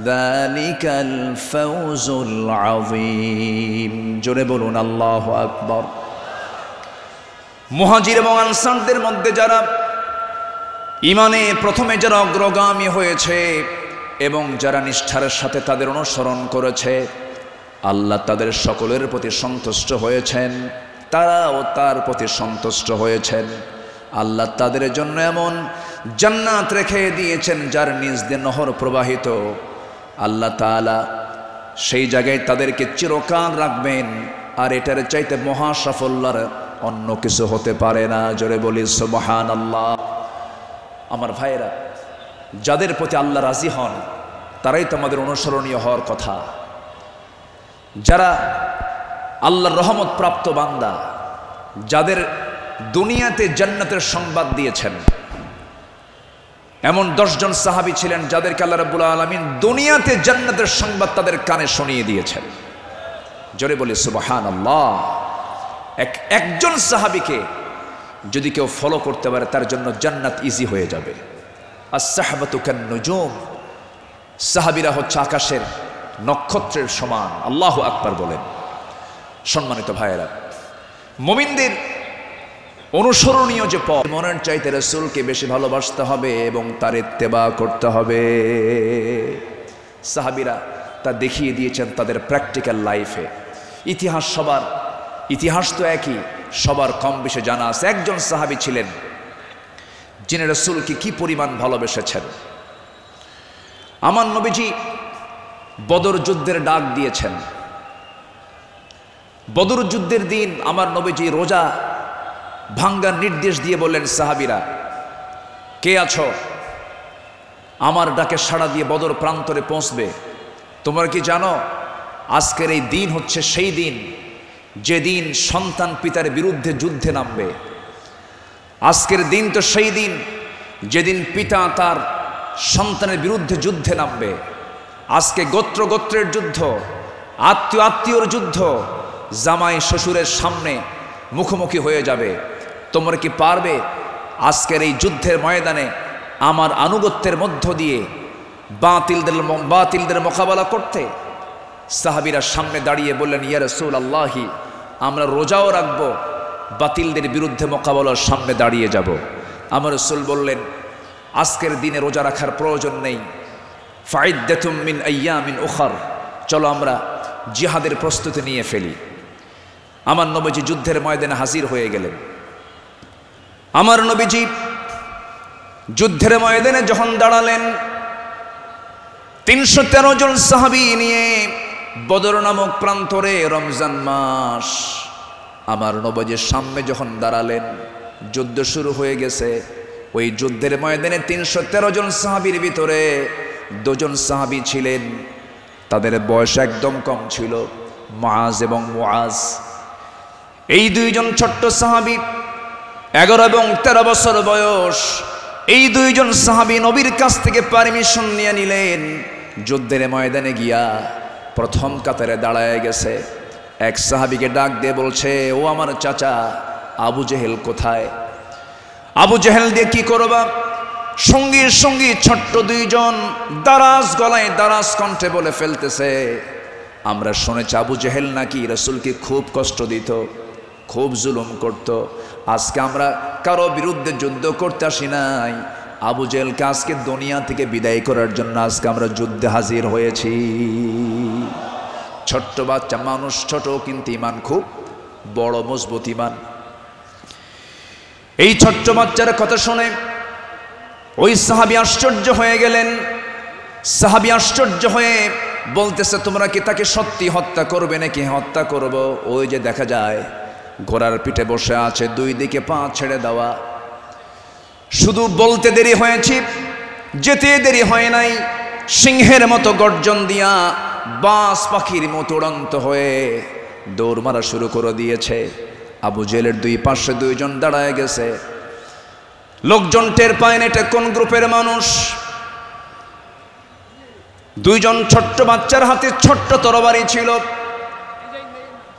Speaker 2: ذلك الفوز العظيم জোরে বলুন আল্লাহু আকবার।
Speaker 1: মুহাজির এবং আনসারদের মধ্যে যারা ঈমানে প্রথমে যারা অগ্রগামী হয়েছে এবং যারা নিষ্ঠার সাথে তাদের অনুসরণ করেছে, আল্লাহ তাদের সকলের প্রতি সন্তুষ্ট হয়েছেন, তারাও তার প্রতি সন্তুষ্ট হয়েছেন। আল্লাহ তাদের জন্য এমন জান্নাত রেখে দিয়েছেন যার নিজ দিয়ে নহর প্রবাহিত। আল্লাহ তাআলা সেই জায়গায় তাদেরকে চিরকাল রাখবেন, আর এটার চাইতে মহা সাফল্যের অন্য কিছু হতে পারে না। জোরে বলি সুবহানাল্লাহ। আমার ভাইয়েরা, যাদের প্রতি আল্লাহ রাজি হন তারাই তো আমাদের অনুসরণীয় হওয়ার কথা। যারা আল্লাহর রহমত প্রাপ্ত বান্দা, যাদের দুনিয়াতে জান্নাতের সংবাদ দিয়েছেন, এমন 10 জন সাহাবী ছিলেন যাদেরকে আল্লাহ রাব্বুল আলামিন দুনিয়াতে জান্নাতের সংবাদ তাদের কানে শুনিয়ে দিয়েছেন। জোরে বলি সুবহানাল্লাহ। একজন সাহাবীকে যদি কেউ ফলো করতে পারে তার জন্য জান্নাত ইজি হয়ে যাবে। আস-সাহবাতু কান-নুজুম, সাহাবীরা হচ্ছে আকাশের নক্ষত্রের সমান। আল্লাহু আকবার বলেন। সম্মানিত ভাইয়েরা, মুমিনদের অনুসরণীয় যে পথ, মনের চাইতে রাসূলকে বেশি ভালোবাসতে হবে এবং তার ইত্তেবা করতে হবে। সাহাবীরা তা দেখিয়ে দিয়েছেন তাদের প্র্যাকটিক্যাল লাইফে। ইতিহাস তো একই, সবার কম বেশি জানা আছে। একজন সাহাবী ছিলেন যিনি রাসূলকে কি পরিমাণ ভালোবেসেছেন। আমার নবীজি বদর যুদ্ধের ডাক দিয়েছেন। বদর যুদ্ধের দিন আমার নবীজি রোজা ভাঙ্গার নির্দেশ দিয়ে বললেন, সাহাবীরা কে আছো, আমার ডাকে সাড়া দিয়ে বদর প্রান্তরে পৌঁছবে। তোমরা কি জানো আজকের এই দিন হচ্ছে সেই দিন যেদিন সন্তান পিতার বিরুদ্ধে যুদ্ধে নামবে। আজকের দিন তো সেই দিন যেদিন পিতা তার সন্তানের বিরুদ্ধে যুদ্ধে নামবে। আজকে গোত্রের যুদ্ধ, আত্মীয়র যুদ্ধ, জামাই শ্বশুরের সামনে মুখোমুখি হয়ে যাবে। তোমরা কি পারবে আজকের এই যুদ্ধের ময়দানে আমার আনুগত্যের মধ্য দিয়ে বাতিলদের মোকাবেলা করতে? সাহাবীরা সামনে দাঁড়িয়ে বললেন, ইয়া রাসূলুল্লাহি, আমরা রোজাও রাখবো, বাতিলদের বিরুদ্ধে মোকাবেলার সামনে দাঁড়িয়ে যাব। আমার রাসূল বললেন, আজকের দিনে রোজা রাখার প্রয়োজন নেই। ফাইদ্দাতুম মিন আইয়ামিন উখার, চলো আমরা জিহাদের প্রস্তুতি নিয়ে ফেলি। আমার নবীজি যুদ্ধের ময়দানে হাজির হয়ে গেলেন। আমার নবীজি যুদ্ধের ময়দানে যখন দাঁড়ালেন, 313 জন সাহাবী নিয়ে বদর নামক প্রান্তরে, রমজান মাস, আমার নবীজির সামনে যখন দাঁড়ালেন, যুদ্ধ শুরু হয়ে গেছে। ওই যুদ্ধের ময়দানে 313 জন সাহাবীর ভিতরে 2 জন সাহাবী ছিলেন, তাদের বয়স একদম কম ছিল, মুআজ এবং মুআজ। এই 2 জন ছোট্ট সাহাবী, 11 এবং 13 বছর বয়স। এই 2 জন সাহাবী নবীর কাছ থেকে পারমিশন নিয়ে নিলেন, যুদ্ধের ময়দানে গিয়া প্রথম কাতারে দাঁড়ায় গেছে। এক সাহাবীকে ডাক দিয়ে বলছে, ও আমার চাচা আবু জেহেল কোথায়? আবু জেহেল দিয়ে কি করবা? সঙ্গী ছোট্ট 2 জন দারাজ গলায় দারাজ কণ্ঠে বলে ফেলতেছে, আমরা শুনেছি আবু জেহেল নাকি রাসূলকে খুব কষ্ট দিত, খুব জুলুম করত। আজকে আমরা কারো বিরুদ্ধে যুদ্ধ করতে আসি নাই, আবু জেহেলকে আজকে দুনিয়া থেকে বিদায় করার জন্য আজকে আমরা যুদ্ধে হাজির হয়েছি। ছোট্ট বাচ্চা মানুষ, ছোট কিন্তু ইমান খুব বড়, মজবুত ইমান। এই ছোট্ট বাচ্চার কথা শুনে ওই সাহাবী আশ্চর্য হয়ে গেলেন। সাহাবী আশ্চর্য হয়ে বলতেছে, তোমরা কি তাকে সত্যি হত্যা করবে নাকি? হত্যা করব। ওই যে দেখা যায় ঘোড়ার পিঠে বসে আছে, 2 দিকে পা ছেড়ে দেওয়া। শুধু বলতে দেরি হয়েছে, যেতে দেরি হয় নাই। সিংহের মতো গর্জন দিয়া বাস পাখির মতো উড়ন্ত হয়ে দৌড় মারা শুরু করে দিয়েছে। আবু জেহেলের 2 পাশে 2 জন দাঁড়ায় গেছে। লোকজন টের পায় না এটা কোন গ্রুপের মানুষ। 2 জন ছোট্ট বাচ্চার হাতে ছোট্ট তরবারি ছিল।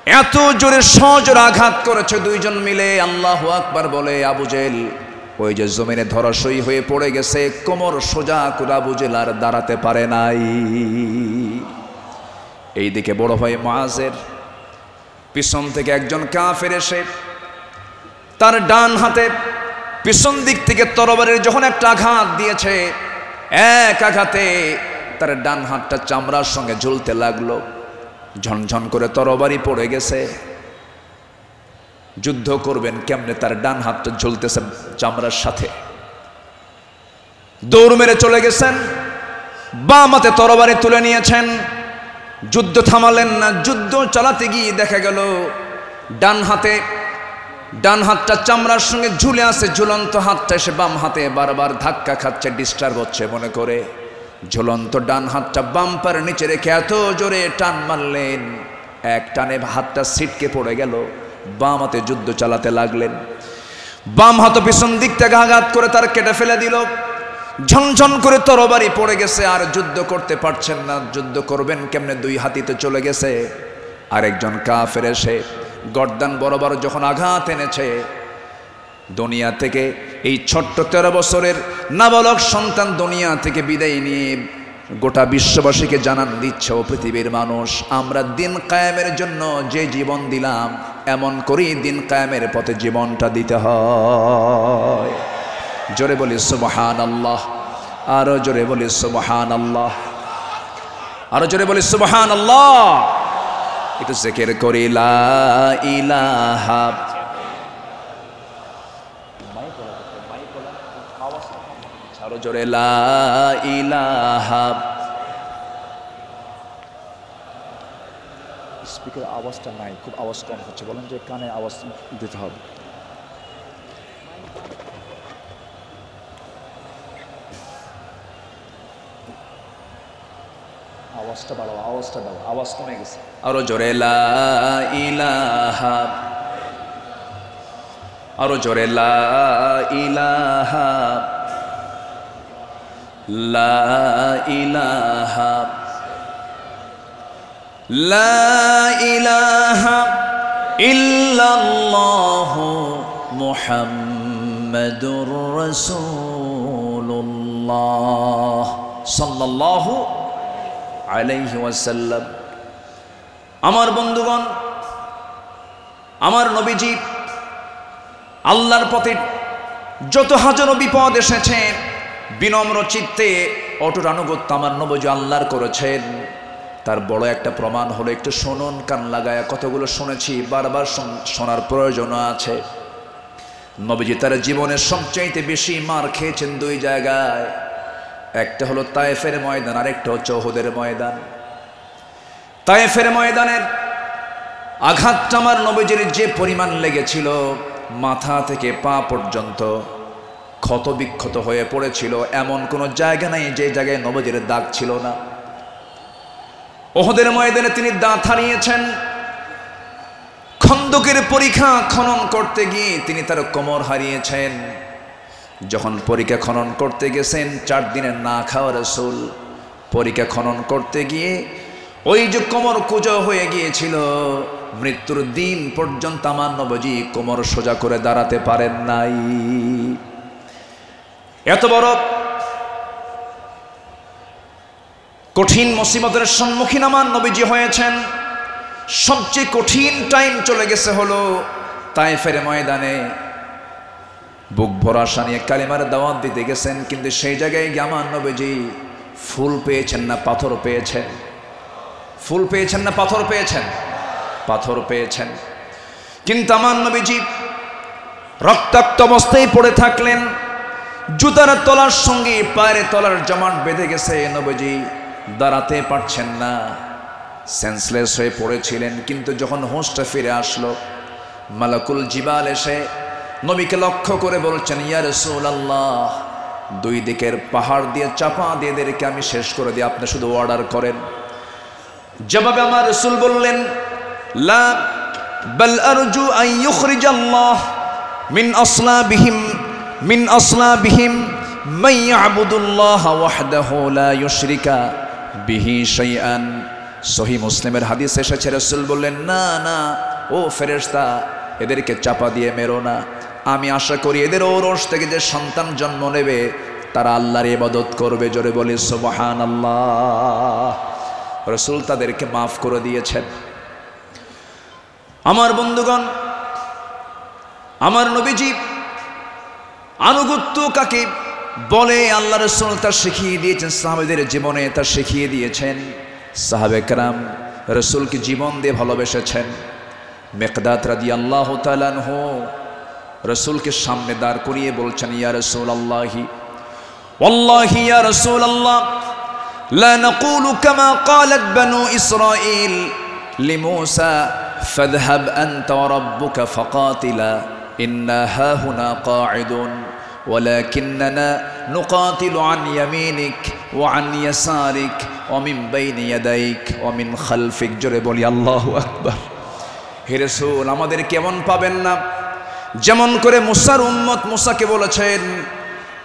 Speaker 2: এত জোরে সজোরে আঘাত করেছে দুইজন মিলে। আল্লাহু আকবার বলে আবু জেহেল ওই যে জমিনে ধরাশয়ী হয়ে পড়ে গেছে, কোমর সোজা করে আবু জেহেল আর দাঁড়াতে পারে নাই। এইদিকে বড় ভাই মুআজের পিছন থেকে একজন কাফের এসে তার ডান হাতে পিছন দিক থেকে তরবারির যখন একটা আঘাত দিয়েছে, এক আঘাতে তার ডান হাতটা চামড়ার সঙ্গে ঝুলতে লাগলো, ঝনঝন করে তরবারি পড়ে গেছে। যুদ্ধ করবেন কেমনে, তার ডান হাতটা ঝুলতেছে চামড়ার সাথে। দৌড় মেরে চলে গেছেন, বাম হাতে তরবারি তুলে নিয়েছেন, যুদ্ধ থামালেন না। যুদ্ধ চালাতে গিয়ে দেখা গেল ডান হাতটা চামড়ার সঙ্গে ঝুলে আছে, ঝুলন্ত হাতটা এসে বাম হাতে বারবার ধাক্কা খাচ্ছে, ডিস্টার্ব হচ্ছে মনে করে ঝুলন্ত ডান হাতটা বাম পার নিচে রেখে এত জোরে টান মারলেন, এক টানে হাতটা ছিটকে পড়ে গেল। বাম হাতে যুদ্ধ চালাতে লাগলেন, বাম হাত পিছন দিক থেকে আঘাত করে তার কেটে ফেলে দিল। ঝনঝন করে তরবারি পড়ে গেছে, আর যুদ্ধ করতে পারছেন না। যুদ্ধ করবেন কেমনে, দুই হাতিতে চলে গেছে। আরেকজন কাফের এসে গর্দান বরাবর যখন আঘাত এনেছে, দুনিয়া থেকে এই ছোট্ট 13 বছরের নাবালক সন্তান দুনিয়া থেকে বিদায় নিয়ে গোটা বিশ্ববাসীকে জানান দিচ্ছে, ও পৃথিবীর মানুষ, আমরা দিন কায়েমের জন্য যে জীবন দিলাম, এমন করেই দিন কায়েমের পথে জীবনটা দিতে হয়। জোরে বলি সুবহানাল্লাহ, আরো জোরে বলি সুবহানাল্লাহ, আরো জোরে বলি সুবহানাল্লাহ। একটু জিকির করি লা ইলাহা, আরো জোরে লা ইলাহা।
Speaker 3: স্পিকার আওয়াজটা নাই, খুব আওয়াজ কম হচ্ছে, বলেন যে কানে আওয়াজ দিতে হবে। আওয়াজটা বাড়াও, আওয়াজটা দাও, আওয়াজ কমে গেছে।
Speaker 2: আরো জোরে লা ইলাহা, আরো জোরে লা ইলাহা, লা ইলাহা, লা ইলাহা ইল্লাল্লাহু মুহাম্মাদুর রাসূলুল্লাহ সাল্লাল্লাহু আলাইহি ওয়াসাল্লাম। আমার বন্ধুগণ, আমার নবীজি আল্লাহর পথে যত হাজারো বিপদ এসেছে, বিনম্র চিত্তে অটুট আনুগত্য আমার নবীজি আল্লাহর করেছেন। তার বড় একটা প্রমাণ হলো, একটু শুনুন কান লাগায়া, কতগুলো শুনেছি, বারবার শোনার প্রয়োজন আছে। নবীজি তার জীবনের সবচাইতে বেশি মার খেয়েছেন দুই জায়গায়, একটা হলো তায়েফের ময়দান, আরেকটা হচ্ছে উহুদের ময়দান। তায়েফের ময়দানের আঘাতটা আমার নবীজির যে পরিমাণ লেগেছিল, মাথা থেকে পা পর্যন্ত ক্ষত বিক্ষত হয়ে পড়েছিল, এমন কোনো জায়গা নাই যে জায়গায় নবীজির দাগ ছিল না। উহুদের ময়দানে তিনি দাঁত হারিয়েছেন। খন্দকের পরীক্ষা খনন করতে গিয়ে তিনি তার কোমর হারিয়েছেন। যখন পরীক্ষা খনন করতে গেছেন, 4 দিনের না খাওয়া রাসূল পরীক্ষা খনন করতে গিয়ে ওই যে কোমর কুঁজো হয়ে গিয়েছিল, মৃত্যুর দিন পর্যন্ত আমার নবীজি কোমর সোজা করে দাঁড়াতে পারেন নাই। এত বড় কঠিন মুসিবতের সম্মুখীন আমার নবীজি হয়েছেন। সবচেয়ে কঠিন টাইম চলে গেছে হলো তায়েফের ময়দানে। বুক ভরা আশা নিয়ে কালিমার দাওয়াত দিতে গেছেন, কিন্তু সেই জায়গায় গিয়ে আমার নবীজি ফুল পেয়েছেন না পাথর পেয়েছেন? ফুল পেয়েছেন না পাথর পেয়েছেন? পাথর পেয়েছেন। কিন্তু আমার নবীজি রক্তাক্ত অবস্থায় পড়ে থাকলেন, জুতার তলার সঙ্গে পায়ের তলার জমাট বেঁধে গেছে, নবীজি দাঁড়াতে পারছেন না, সেন্সলেস হয়ে পড়েছিলেন। কিন্তু যখন হোঁশটা ফিরে আসলো, মালাকুল জিবাল এসে নবীকে লক্ষ্য করে বলছেন, ইয়া রাসূলুল্লাহ, 2 দিকের পাহাড় দিয়ে চাপা দিয়ে এদেরকে আমি শেষ করে দিই, আপনি শুধু অর্ডার করেন। জবাবে আমার রাসূল বললেন, লা বাল আরজু আন ইউখরিজাল্লাহ মিন আসলাবিহিম মান ইয়াবুদুল্লাহ ওয়াহদাহু লা ইউশরিকা বিহি শাইআন সহি মুসলিমের হাদিস এসেছে, রাসূল বললেন, না না ও ফেরেশতা, এদেরকে চাপা দিয়ে মেরো না। আমি আশা করি এদের ঔরস থেকে যে সন্তান জন্ম নেবে তারা আল্লাহর ইবাদত করবে। জোরে বলি সুবহানাল্লাহ। রাসূল তাদেরকে মাফ করে দিয়েছেন। আমার বন্ধুগণ, আমার নবীজি আনুগত্য কাকে বলে আল্লাহ রাসূল তা শিখিয়ে দিয়েছেন, সাহাবাদের জীবনে তা শিখিয়ে দিয়েছেন। সাহাবে কেরাম রাসূলকে জীবন দিয়ে ভালোবেসেছেন। মিকদাদ রাদিয়াল্লাহু তাআলা আনহু রাসূলকে সামনে দাঁড় করিয়ে বলছেন, ইয়া রাসূলুল্লাহি ওয়াল্লাহি ইয়া রাসূলুল্লাহ লা নাকুলু কামা ক্বালাত বানু ইসরাঈল লিমূসা ফাযহাব আনতা ওয়া রাব্বুকা ফাকাতিলা ইন্না হাহুনা কাঈদুন ওয়ালাকিন্নানা নুকাতিলু আন ইয়ামিনিক ওয়া আন ইয়াসারিক ওয়া মিন বাইনি ইয়াদাইক ওয়া মিন খালফিক। জোরে বলি আল্লাহু আকবার। হে রাসূল, আমাদের কেমন পাবেন না, যেমন করে মুসার উম্মত মুসাকে বলেছেন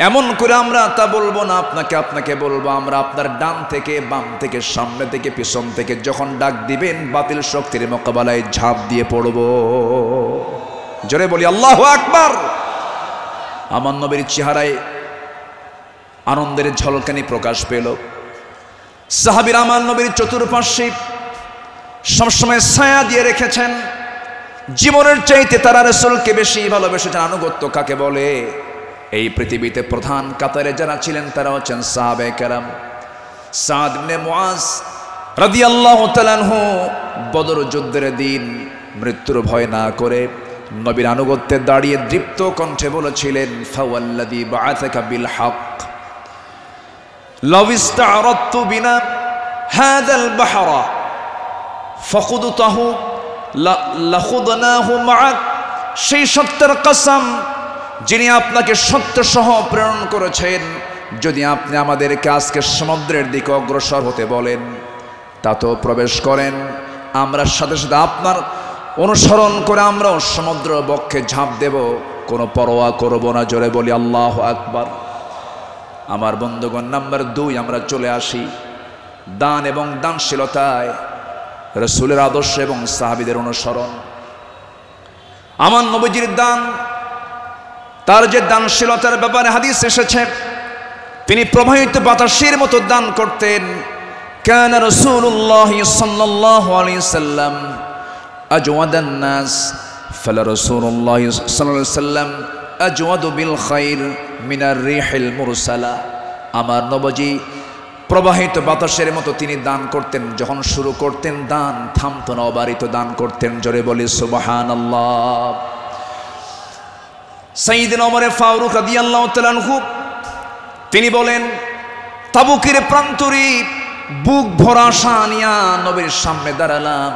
Speaker 2: এমন করে আমরা তা বলবো না, আপনাকে বলবো। আমরা আপনার ডান থেকে বাম থেকে সামনে থেকে পিছন থেকে যখন ডাক দিবেন বাতিল শক্তির মোকাবেলায় ঝাঁপ দিয়ে পড়ব। জোরে বলি আল্লাহু আকবার। আমার নবীর চেহারায় আনন্দের ঝলকানি প্রকাশ পেল। সাহাবীরা আমার নবীর চতুর্পার্শ্বে সবসময় ছায়া দিয়ে রেখেছেন। জীবনের চাইতে তারা রাসূলকে বেশি ভালোবেসেছেন। আনুগত্য কাকে বলে? এই পৃথিবীতে প্রধান কাতারে যারা ছিলেন তারা হচ্ছেন সাহাবে কেরাম। সাদ ইবনে মুআজ রাদিয়াল্লাহু তাআলা আনহু বদর যুদ্ধের দিন মৃত্যুর ভয় না করে নবীর আনুগত্যে দাঁড়িয়ে দৃপ্ত কণ্ঠে বলেছিলেন, ফাওয়াল্লাযী বাআসাকা বিল হক লাউ ইসতা'রাদতু বিনা হাযাল বাহরা ফাখুদতাহু লাখুদনাহু মা'আক। সেই সত্যের কসম যিনি আপনাকে সত্য সহ প্রেরণ করেছেন, যদি আপনি আমাদেরকে আজকে সমুদ্রের দিকে অগ্রসর হতে বলেন তাতেও প্রবেশ করেন, আমরা সাথে সাথে আপনার অনুসরণ করে আমরাও সমুদ্র বক্ষে ঝাঁপ দেব, কোনো পরোয়া করব না। জোরে বলি আল্লাহু আকবার। আমার বন্ধুগণ, নাম্বার 2 আমরা চলে আসি দান এবং দানশীলতায়, রাসূলের আদর্শ এবং সাহাবীদের অনুসরণ। আমার নবীজির দান, তার যে দানশীলতার ব্যাপারে হাদিস এসেছে, তিনি প্রবাহিত বাতাসের মতো দান করতেন। কানা রাসূলুল্লাহ সাল্লাল্লাহু আলাইহি সাল্লাম আজওয়াদান নাস ফালা রাসূলুল্লাহ সাল্লাল্লাহু আলাইহি সাল্লাম আজওয়াদু বিল খাইর মিনার রিহিল মুরসালা। আমার নবীজি প্রবাহিত বাতাসের মতো তিনি দান করতেন। যখন শুরু করতেন দান থামতো না, অবারিত দান করতেন। জোরে বলি সুবহানাল্লাহ। সাইয়েদনা ওমর ফারুক রাদিয়াল্লাহু তাআলা আনহু তিনি বলেন, তাবুকের প্রান্তরে বুক ভরা আশা নিয়া নবীর সামনে দাঁড়ালাম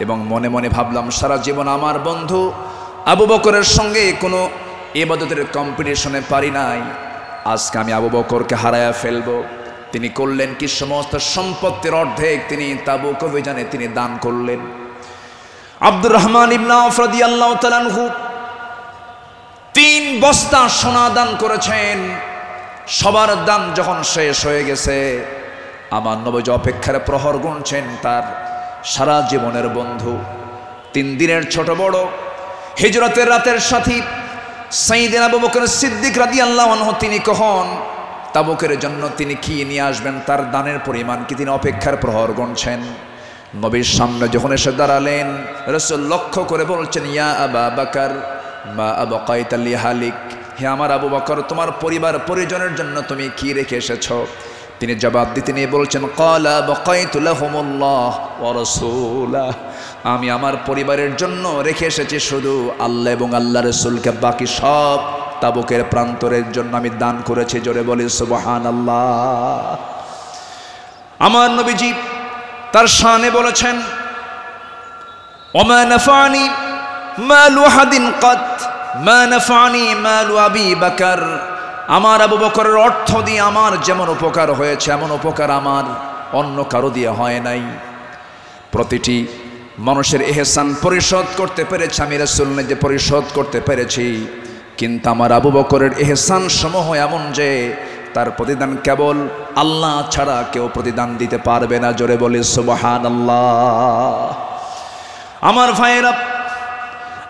Speaker 2: এবং মনে মনে ভাবলাম, সারা জীবন আমার বন্ধু আবু বকরের সঙ্গে কোনো ইবাদতের কম্পিটিশনে পারি নাই, আজকে আমি আবু বকরকে হারায়া ফেলবো। তিনি করলেন কি, সমস্ত সম্পত্তির অর্ধেক তিনি তাবুক অভিযানে তিনি দান করলেন। আব্দুর রহমান ইবনে আওফ রাদিয়াল্লাহু তাআলা আনহু 3 বস্তা সোনা দান করেছেন। সবার দান যখন শেষ হয়ে গেছে, আমার নবী অপেক্ষার প্রহর গুনছেন তার সারা জীবনের বন্ধু, 3 দিনের ছোট বড় হিজরতের রাতের সাথী সাইয়েদনা আবু বকর সিদ্দিক রাদিয়াল্লাহু আনহু তিনি কখন তাবুকের জন্য তিনি কি নিয়ে আসবেন, তার দানের পরিমাণ কি, তিনি অপেক্ষার প্রহর গুনছেন। নবীর সামনে যখন এসে দাঁড়ালেন, রাসূল লক্ষ্য করে বলছেন, ইয়া আবা বকর মা আবকাইতা লিহালিক, হে আমার আবু বকর, তোমার পরিবার পরিজনের জন্য তুমি কি রেখে এসেছো? তিনি জবাব দিতে নিয়ে বলছেন, ক্বালা বাকাইতু লাহুমুল্লাহ ওয়া রাসূলা, আমি আমার পরিবারের জন্য রেখে এসেছি শুধু আল্লাহ এবং আল্লাহ রাসূলকে, বাকি সব তাবুকের প্রান্তরের জন্য আমি দান করেছি। জোরে বলি সুবহানাল্লাহ। আমার নবীজি তার শানে বলেছেন, ওমা নাফানি মালু আহাদিন কাত মা নাফানি মালু আবি বকর, আমার আবু বকরের অর্থ দিয়ে আমার যেমন উপকার হয়েছে এমন উপকার আমার অন্য কারো দিয়ে হয় নাই। প্রতিটি মানুষের ইহসান পরিশোধ করতে পেরেছি আমি, রাসূল নিজে পরিশোধ করতে পেরেছি, কিন্তু আমার আবু বকরের ইহসান সমূহ এমন যে তার প্রতিদান কেবল আল্লাহ ছাড়া কেউ প্রতিদান দিতে পারবে না। জোরে বলি সুবহানাল্লাহ। আমার ভাইয়েরা,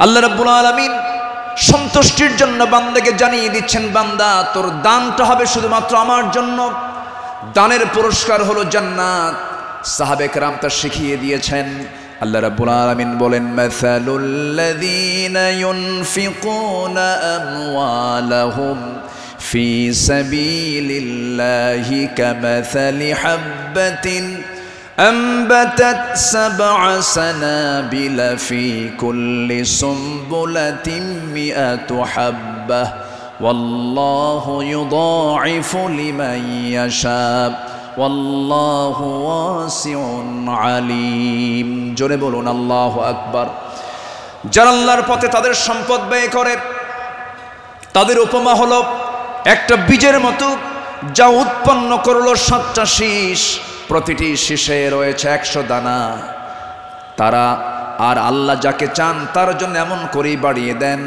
Speaker 2: আল্লাহ রাব্বুল আলামিন সন্তুষ্টির জন্য বান্দাকে জানিয়ে দিচ্ছেন, বান্দা তোর দানটা হবে শুধুমাত্র আমার জন্য। দানের পুরস্কার হলো জান্নাত। সাহাবে কেরাম তা শিখিয়ে দিয়েছেন। আল্লাহ রাব্বুল আলামিন বলেন, মাসালুল লাযীনা ইউনফিকুনা আমওয়ালাহুম ফি সাবিলিল্লাহি কামাসালি হাববাতিন أنبتت 7 سنابل في كل سنبلة 100 حبة والله يضاعف لمن يشاء والله واسع عليم। জোরে বলুন আল্লাহু আকবার। যারা আল্লাহর পথে তাদের সম্পদ ব্যয় করে, তাদের উপমা হলো একটা বীজের মতো, যা উৎপন্ন করলো 7টা শীষ, প্রতিটি শীষে রয়েছে 100 দানা। তারা আর আল্লাহ যাকে চান তার জন্য এমন করেই বাড়িয়ে দেন।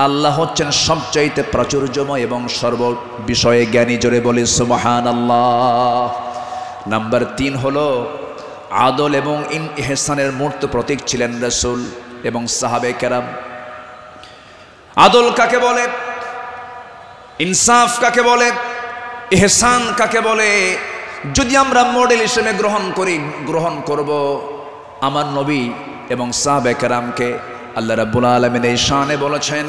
Speaker 2: আল্লাহ হচ্ছেন সবচাইতে প্রাচুর্যময় এবং সর্ব বিষয়ে জ্ঞানী। জোরে বলি সুবহানাল্লাহ। নাম্বার 3 হলো আদল এবং ইহসানের মূর্ত প্রতীক ছিলেন রাসূল এবং সাহাবে কেরাম। আদল কাকে বলে, ইনসাফ কাকে বলে, ইহসান কাকে বলে, যদি আমরা মডেল হিসেবে গ্রহণ করব আমার নবী এবং সাহাবে কেরামকে। আল্লাহ রাব্বুল আলামিন এই শানে বলেছেন,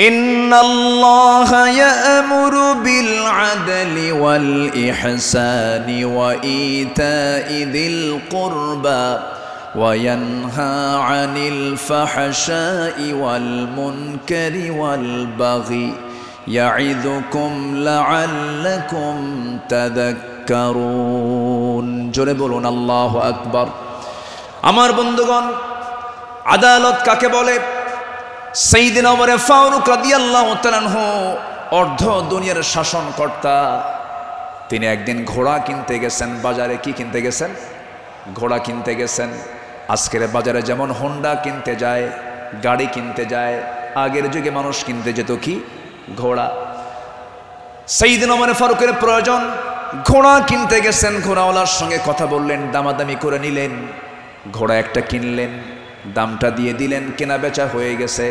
Speaker 2: ইন্নাল্লাহা ইয়া'মুরু বিল আদলি ওয়াল ইহসানি ওয়া ইতা'i যিল কুরবা ওয়া ইয়ানহা আনিল ফাহশাই ওয়াল মুনকারি ওয়াল বাগি ইয়া'iযুকুম লা'আল্লাকুম তাযাক্কারুন। জোরে বলুন আল্লাহু আকবার। আমার বন্ধুগণ, আদালত কাকে বলে? সাইয়্যিদিনা ওমর ফারুক রাদিয়াল্লাহু তাআলা আনহু অর্ধ দুনিয়ার শাসনকর্তা। তিনি একদিন ঘোড়া কিনতে গেছেন বাজারে। কি কিনতে গেছেন? ঘোড়া কিনতে গেছেন। আজকের বাজারে যেমন হোন্ডা কিনতে যায়, গাড়ি কিনতে যায়, আগের যুগে মানুষ কিনতে যেত কি? ঘোড়া। সাইয়্যিদিনা ওমর ফারুকের প্রয়োজন, ঘোড়া কিনতে গেছেন। ঘোড়াওয়ালার সঙ্গে কথা বললেন, দামাদামি করে নিলেন, ঘোড়া একটা কিনলেন, দামটা দিয়ে দিলেন, কেনা বেচা হয়ে গেছে,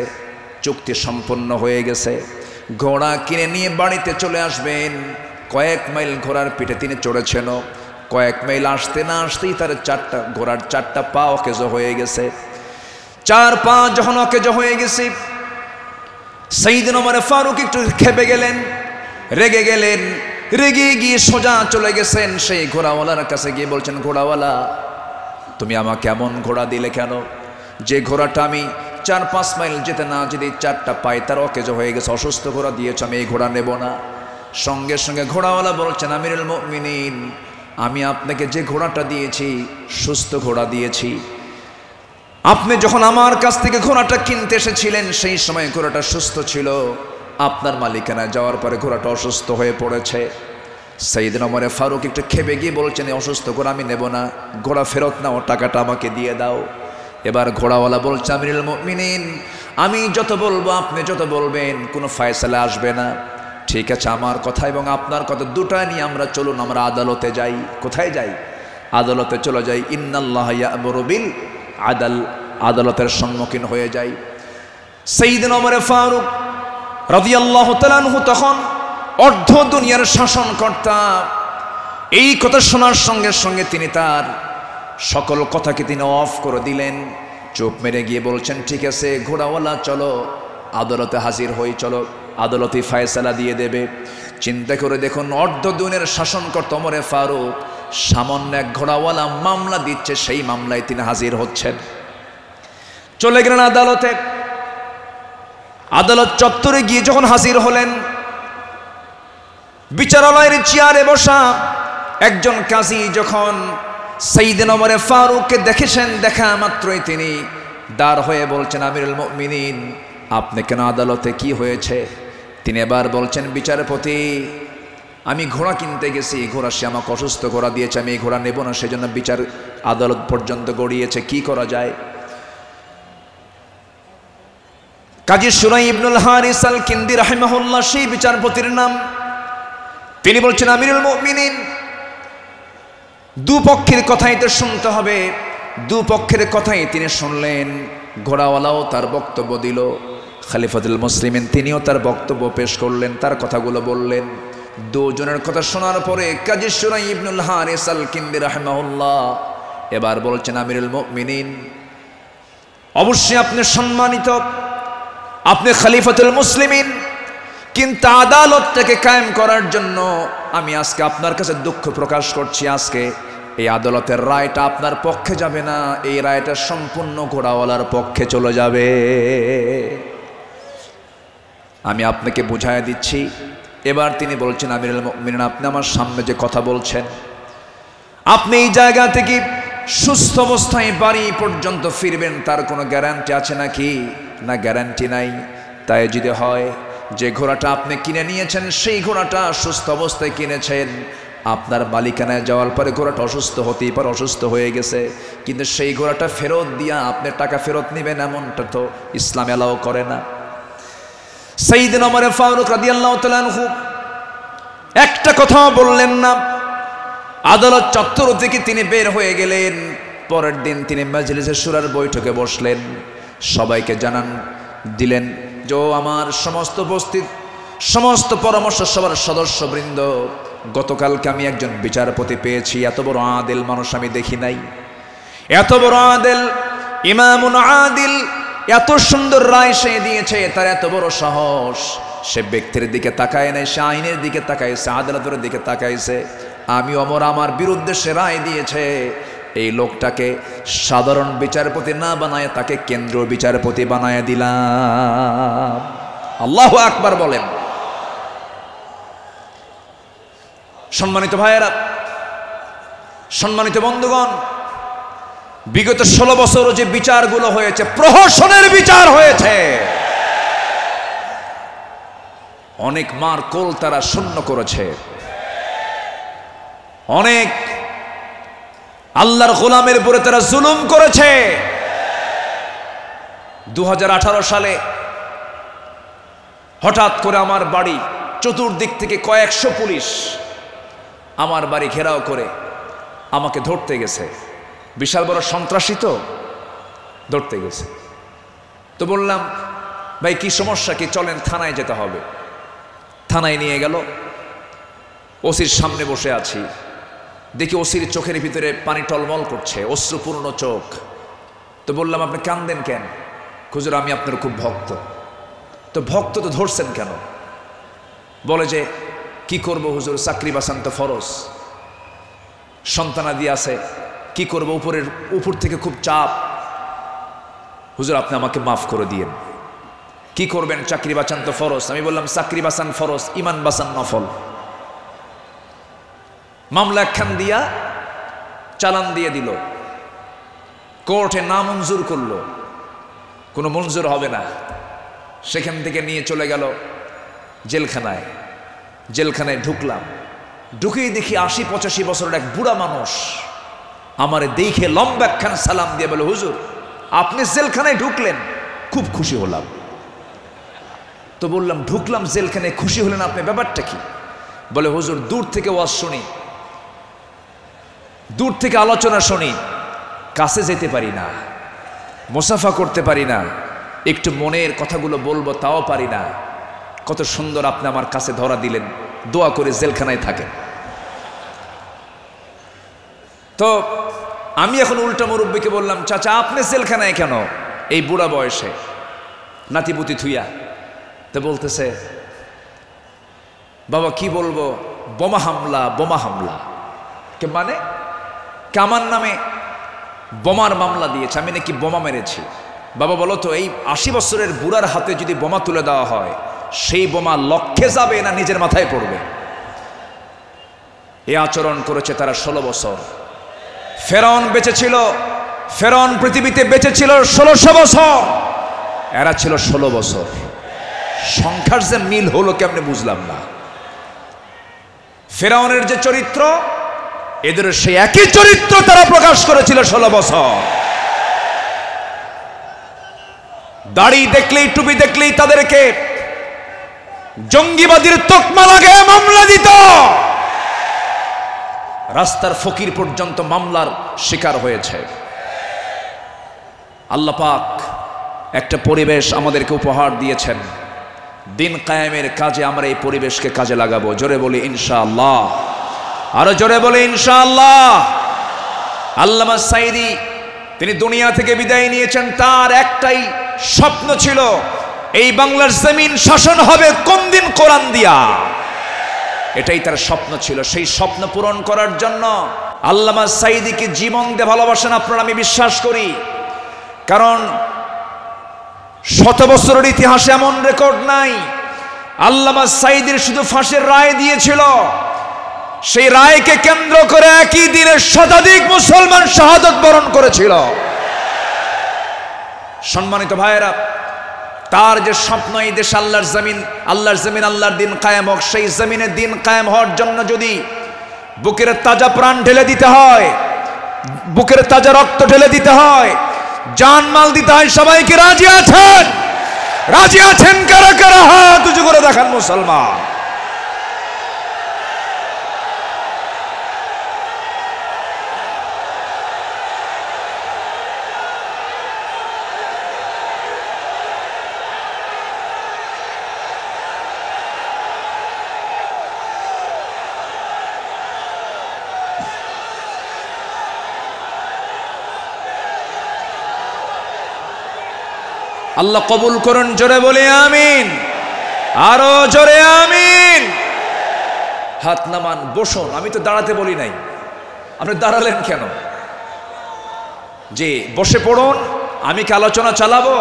Speaker 2: চুক্তি সম্পন্ন হয়ে গেছে। ঘোড়া কিনে নিয়ে বাড়িতে চলে আসবেন। কয়েক মাইল ঘোড়ার পিঠে তিনি চড়েছেন। কয়েক মাইল আসতে না আসতেই তার ঘোড়ার 4টা পা অকেজ হয়ে গেছে। 4 পা যখন অকেজ হয়ে গেছে, সাইয়্যিদিনা ওমর ফারুক একটু খেপে গেলেন, রেগে গেলেন। রেগে গিয়ে সোজা চলে গেছেন সেই ঘোড়াওয়ালার কাছে, গিয়ে বলছেন, ঘোড়াওয়ালা তুমি আমাকে এমন ঘোড়া দিলে কেন? যে ঘোড়াটা আমি 4-5 মাইল যেতে না যদি 4টা পাই তার অকেজ হয়ে গেছে, অসুস্থ ঘোড়া দিয়েছ, আমি এই ঘোড়া নেব না। সঙ্গে সঙ্গে ঘোড়াওয়ালা বলছেন, আমিরুল মুমিনিন, আমি আপনাকে যে ঘোড়াটা দিয়েছি সুস্থ ঘোড়া দিয়েছি। আপনি যখন আমার কাছ থেকে ঘোড়াটা কিনতে এসেছিলেন সেই সময় ঘোড়াটা সুস্থ ছিল। আপনার মালিকানায় যাওয়ার পরে ঘোড়াটা অসুস্থ হয়ে পড়েছে। সাইয়্যিদিনা ওমর ফারুক একটু খেপে গিয়ে বলছেন, অসুস্থ ঘোড়া আমি নেব না, ঘোড়া ফেরত নাও, টাকাটা আমাকে দিয়ে দাও। এবার ঘোড়াওয়ালা বলছে, আমিরুল মুমিনিন, আমি যত বলবো আপনি যত বলবেন কোনো ফায়সালা আসবে না। ঠিক আছে, আমার কথা এবং আপনার কথা দুটা নিয়ে আমরা চলুন, আমরা আদালতে যাই। কোথায় যাই? আদালতে চলে যাই। ইন্নাল্লাহা ইয়া'মুরু বিল আদল, আদালতের সম্মুখীন হয়ে যাই। সাইয়্যিদিনা ওমর ফারুক রাদিয়াল্লাহু তাআলা আনহু তখন অর্ধ দুনিয়ার শাসনকর্তা। এই কথা শোনার সঙ্গে সঙ্গে তিনি তার সকল কথাকে তিনি অফ করে দিলেন, চোখ মেরে গিয়ে বলছেন, ঠিক আছে ঘোড়াওয়ালা, চলো আদালতে হাজির হই, চলো আদালতে ফায়সালা দিয়ে দেবে। চিন্তা করে দেখুন, অর্ধ দুনিয়ার শাসনকর্তা ওমর ফারুক সামান্য এক ঘোড়াওয়ালা মামলা দিচ্ছে, সেই মামলায় তিনি হাজির হচ্ছেন। চলে গেলেন আদালতে। আদালত চত্বরে গিয়ে যখন হাজির হলেন, বিচারালয়ের চেয়ারে বসা একজন কাজী যখন সাইয়্যিদিনা ওমর ফারুককে দেখেছেন, দেখা মাত্রই তিনি দাঁড় হয়ে বলছেন, আমিরুল মুমিনিন, আপনি কেন আদালতে, কি হয়েছে? তিনি এবার বলছেন, বিচারপতি, আমি ঘোড়া কিনতে গেছি, ঘোড়া সে আমাকে অসুস্থ ঘোড়া দিয়েছে, আমি এই ঘোড়া নেব না, সেজন্য বিচার আদালত পর্যন্ত গড়িয়েছে, কি করা যায়? কাজী সুরাই ইবনুল হারিস আল কিন্দি রাহিমাহুল্লাহ সেই বিচারপতির নাম। তিনি বলছেন আমিরুল মুমিনিন, দুপক্ষের কথাই তো শুনতে হবে। দুপক্ষের কথাই তিনি শুনলেন। ঘোড়াওয়ালাও তার বক্তব্য দিল, খলিফাতুল মুসলিমিন তিনিও তার বক্তব্য পেশ করলেন, তার কথাগুলো বললেন। দুজনের কথা শোনার পরে কাজী শুরাই ইবনুল হারিস আল কিন্দি রাহিমাহুল্লাহ এবার বলছেন আমিরুল মুমিনিন, অবশ্যই আপনি সম্মানিত, আপনি খলিফাতুল মুসলিমিন, কিন্তু আদালতটাকে কায়েম করার জন্য আমি আজকে আপনার কাছে দুঃখ প্রকাশ করছি। আজকে এই আদালতের রায়টা আপনার পক্ষে যাবে না, এই রায়টা সম্পূর্ণ ঘোড়াওয়ালার পক্ষে চলে যাবে। আমি আপনাকে বুঝাই দিচ্ছি। এবার তিনি বলছেন আমিরুল মুমিনিন, আপনি আমার সামনে যে কথা বলছেন, আপনি এই জায়গা থেকে সুস্থ অবস্থায় বাড়ি পর্যন্ত ফিরবেন তার কোনো গ্যারান্টি আছে নাকি? না, গ্যারান্টি নাই। তাই যদি হয় যে ঘোড়াটা আপনি কিনে নিয়েছেন সেই ঘোড়াটা সুস্থ অবস্থায় কিনেছেন, আপনার মালিকানায় যাওয়ার পরে ঘোড়াটা অসুস্থ হতেই পারে, অসুস্থ হয়ে গেছে, কিন্তু সেই ঘোড়াটা ফেরত দিয়া আপনি টাকা ফেরত নেবেন, এমনটা তো ইসলাম এলাও করে না। সাইয়েদনা ওমর ফারুক রাদিয়াল্লাহু তাআলা আনহু একটা কথাও বললেন না। আদালত চত্বর থেকে তিনি বের হয়ে গেলেন। পরের দিন তিনি মাজলিসে শুরার বৈঠকে বসলেন, সবাইকে জানান দিলেন যে আমার সমস্ত উপস্থিত সমস্ত পরামর্শ সভার সদস্যবৃন্দ, গতকালকে আমি একজন বিচারপতি পেয়েছি, এত বড় আদিল মানুষ আমি দেখি নাই। এত বড় আদিল, ইমামুন আদিল, এত সুন্দর রায় সে দিয়েছে, তার এত বড় সাহস। সে ব্যক্তির দিকে তাকায় নাই, সে আইনের দিকে তাকাইছে, আদালতের দিকে তাকাইছে। আমি ওমর আমার বিরুদ্ধে সে রায় দিয়েছে, এই লোকটাকে সাধারণ বিচারপতি না বানায় তাকে কেন্দ্রীয় বিচারপতি বানায় দিলাম। আল্লাহু আকবার বলেন। সম্মানিত ভাইয়েরা, সম্মানিত বন্ধুগণ, বিগত 16 বছর যে বিচারগুলো হয়েছে, প্রহসনের বিচার হয়েছে, অনেক মার কোল তারা শূন্য করেছে, অনেক আল্লাহর গোলামের উপরে তারা জুলুম করেছে। 2018 সালে হঠাৎ করে আমার বাড়ি চতুর্দিক থেকে কয়েকশো পুলিশ আমার বাড়ি ঘেরাও করে আমাকে ধরতে গেছে। বিশাল বড় সন্ত্রাসী তো, ধরতে গেছে। তো বললাম, ভাই কি সমস্যা কি, চলেন থানায় যেতে হবে। থানায় নিয়ে গেল। ওসির সামনে বসে আছি, দেখি ওসির চোখের ভিতরে পানি টলমল করছে, অশ্রুপূর্ণ চোখ। তো বললাম, আপনি কান্দেন কেন? হুজুর আমি আপনার খুব ভক্ত। তো ভক্ত তো ধরছেন কেন? বলে যে কি করব হুজুর, চাকরি বাঁচান তো ফরজ, সন্তানাদি আছে, কি করব, উপর থেকে খুব চাপ। হুজুর আপনি আমাকে মাফ করে দিয়েন। কি করবেন, চাকরি বাঁচান তো ফরজ। আমি বললাম, চাকরি বাঁচান ফরজ, ইমান বাঁচান নফল। মামলা একখান দিয়া চালান দিয়ে দিল, কোর্টে নামঞ্জুর করলো, কোনো মঞ্জুর হবে না। সেখান থেকে নিয়ে চলে গেল জেলখানায়। জেলখানায় ঢুকলাম, ঢুকেই দেখি 80-85 বছরের এক বুড়া মানুষ আমারে দেখে লম্বা একখান সালাম দিয়ে বলে, হুজুর আপনি জেলখানায় ঢুকলেন? খুব খুশি হলাম। তো বললাম, ঢুকলাম জেলখানায়, খুশি হলেন আপনি, ব্যাপারটা কি? বলে, হুজুর দূর থেকে ওয়াজ শুনি, দূর থেকে আলোচনা শুনি, কাছে যেতে পারি না, মুসাফা করতে পারি না, একটু মনের কথাগুলো বলবো তাও পারি না। কত সুন্দর আপনি আমার কাছে ধরা দিলেন, দোয়া করে জেলখানায় থাকেন। তো আমি এখন উল্টা মুরব্বীকে বললাম, চাচা আপনি জেলখানায় কেন এই বুড়া বয়সে, নাতিপুতি থুইয়া? তো বলতেছে, বাবা কি বলবো, বোমা হামলা, বোমা হামলা। কে মানে? আমার নামে বোমার মামলা দিয়েছে, আমি নাকি বোমা মেরেছি। বাবা বলো তো, এই 80 বছরের বুড়ার হাতে যদি বোমা তুলে দেওয়া হয়, সেই বোমা লক্ষ্যে যাবে না নিজের মাথায় পড়বে? এই আচরণ করেছে তারা 16 বছর। ফেরাউন বেঁচে ছিল, ফেরাউন পৃথিবীতে বেঁচে ছিল 1600 বছর, এরা ছিল 16 বছর। সংখ্যার যে মিল হলো কেমনে বুঝলাম না। ফেরাউনের যে চরিত্র, এদের সেই একই চরিত্র তারা প্রকাশ করেছিল 16 বছর। দাড়ি দেখলেই, টুপি দেখলেই তাদেরকে
Speaker 1: জঙ্গিবাদীর তকমা লাগায় মামলা দিত, রাস্তার ফকির পর্যন্ত মামলার শিকার হয়েছে। আল্লাহ পাক একটা পরিবেশ আমাদেরকে উপহার দিয়েছেন, দিন কায়েমের কাজে আমরা এই পরিবেশকে কাজে লাগাবো। জোরে বলি ইনশাআল্লাহ, আরো জোরে বলি ইনশাআল্লাহ। আল্লামা সাঈদী তিনি দুনিয়া থেকে বিদায় নিয়েছেন, তার একটাই স্বপ্ন ছিল, এই বাংলার জমিন শাসন হবে কোন দিন? কোরআন দিয়া। এটাই তার স্বপ্ন ছিল। সেই স্বপ্ন পূরণ করার জন্য আল্লামা সাঈদীকে জীবন দিয়ে ভালোবাসেন আপনারা, আমি বিশ্বাস করি। কারণ 100 বছরের ইতিহাসে এমন রেকর্ড নাই। আল্লামা সাঈদীর শুধু ফাঁসির রায় দিয়েছিল, সেই রায়কে কেন্দ্র করে একই দিনে শতাধিক মুসলমান শাহাদত বরণ করেছিল। সম্মানিত ভাইয়েরা, তার যে স্বপ্ন এই দেশ আল্লাহর জমিন, আল্লাহর দিন কায়েম হোক, সেই জমিনে দিন কায়েম হওয়ার জন্য যদি বুকের তাজা প্রাণ ঢেলে দিতে হয়, বুকের তাজা রক্ত ঢেলে দিতে হয়, জানমাল দিতে হয়, সবাইকে রাজি আছেন? রাজি আছেন কারা কারা? হাত উঁচু করে দেখান মুসলমান। আল্লাহ কবুল করুন, জোরে বলে আমিন, আরো জোরে আমিন। হাত নামান, বসুন। আমি তো দাঁড়াতে বলি নাই, আপনি দাঁড়ালেন কেন? যে বসে পড়ুন। আমি কি আলোচনা চালাবো?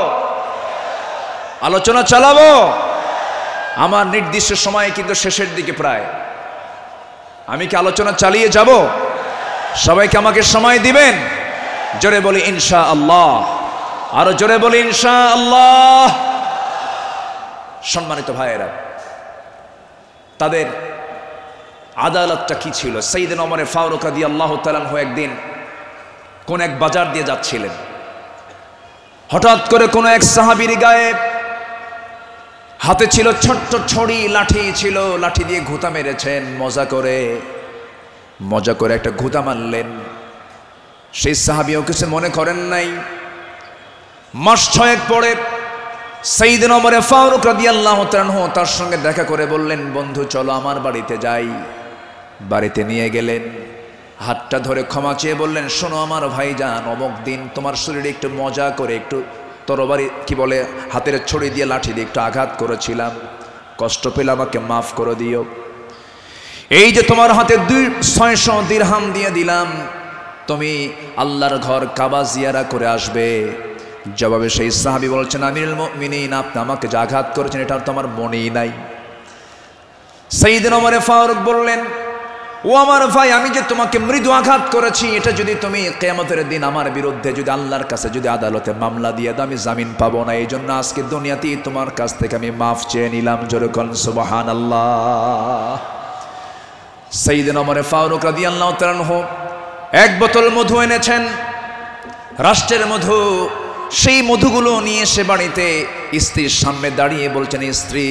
Speaker 1: আলোচনা চালাবো। আমার নির্দিষ্ট সময় কিন্তু শেষের দিকে প্রায়। আমি কি আলোচনা চালিয়ে যাব? সবাইকে আমাকে সময় দিবেন? জোরে বলি ইনশাআল্লাহ, আরো জোরে বলি ইনশাআল্লাহ। সম্মানিত ভাইয়েরা, তাদের আদালতটা কি ছিল? সাইয়েদনা ওমর ফারুক রাদিয়াল্লাহু তাআলা আনহু একদিন কোন এক বাজার দিয়ে যাচ্ছিলেন, হঠাৎ করে কোন এক সাহাবীর গায়ে হাতে ছিল ছোট্ট ছড়ি, লাঠি ছিল, লাঠি দিয়ে ঘুতা মেরেছেন। মজা করে একটা ঘুতা মারলেন। সেই সাহাবীও কিছু মনে করেন নাই। মাস 6 পরে সাইয়েদনা ওমর ফারুক রাদিয়াল্লাহু তাআলা আনহু তার সঙ্গে দেখা করে বললেন, বন্ধু চলো আমার বাড়িতে যাই। বাড়িতে নিয়ে গেলেন, হাতটা ধরে ক্ষমা চেয়ে বললেন, শোনো আমার ভাইজান, অমুক দিন তোমার শরীরে একটু মজা করে একটু তরবারি কি বলে হাতের ছড়ি দিয়ে লাঠি দিয়ে একটু আঘাত করেছিলাম, কষ্ট পেলে আমাকে মাফ করে দিও। এই যে তোমার হাতে 600 দিরহাম দিয়ে দিলাম, তুমি আল্লাহর ঘর কাবা জিয়ারা করে আসবে। জবাবে সেই সাহাবী বলছেন, আমিরুল মুমিনিন, আপনি আমাকে যে আঘাত করেছেন এটা তো আমার মনেই নাই। সাইয়েদনা ওমর ফারুক বললেন, ও আমার ভাই, আমি যে তোমাকে মৃদু আঘাত করেছি, এটা যদি তুমি কিয়ামতের দিন আমার বিরুদ্ধে যদি আল্লাহর কাছে যদি আদালতে মামলা দিয়ে দাও, আমি জামিন পাবো না। এই জন্য আজকে দুনিয়াতেই তোমার কাছ থেকে আমি মাফ চেয়ে নিলাম। জোরে কোন সুবহানাল্লাহ। সাইয়েদনা ওমর ফারুক রাদিয়াল্লাহু তাআলা আনহু 1 বোতল মধু এনেছেন, রাষ্ট্রের মধু। সেই মধুগুলো নিয়ে এসে বাড়িতে স্ত্রীর সামনে দাঁড়িয়ে বলছেন, স্ত্রী,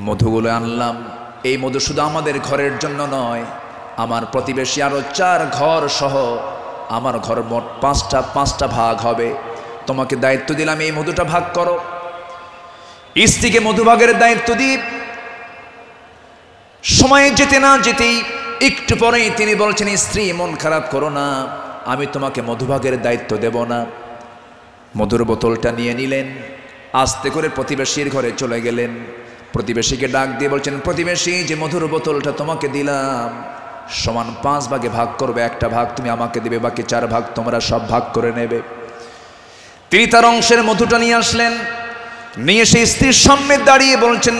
Speaker 1: মধুগুলো আনলাম। এই মধু শুধু আমাদের ঘরের জন্য নয়, আমার প্রতিবেশী আরো 4 ঘর সহ আমার ঘর মোট 5টা ভাগ হবে। তোমাকে দায়িত্ব দিলাম, এই মধুটা ভাগ করো। স্ত্রীকে মধুভাগের দায়িত্ব দিই। সময় যেতে না যেতেই একটু পরেই তিনি বলছেন, স্ত্রী মন খারাপ করো না, আমি তোমাকে মধুভাগের দায়িত্ব দেব না। মধুর বোতলটা নিয়ে নিলেন, আস্তে করে প্রতিবেশীর ঘরে চলে গেলেন। প্রতিবেশীকে ডাক দিয়ে বলছেন, প্রতিবেশী, যে মধুর বোতলটা তোমাকে দিলাম সমান 5 ভাগে ভাগ করবে, 1টা ভাগ তুমি আমাকে দেবে, বাকি 4 ভাগ তোমরা সব ভাগ করে নেবে। তিনি তার অংশের মধুটা নিয়ে আসলেন, নিয়ে সেই স্ত্রীর সামনে দাঁড়িয়ে বলছেন,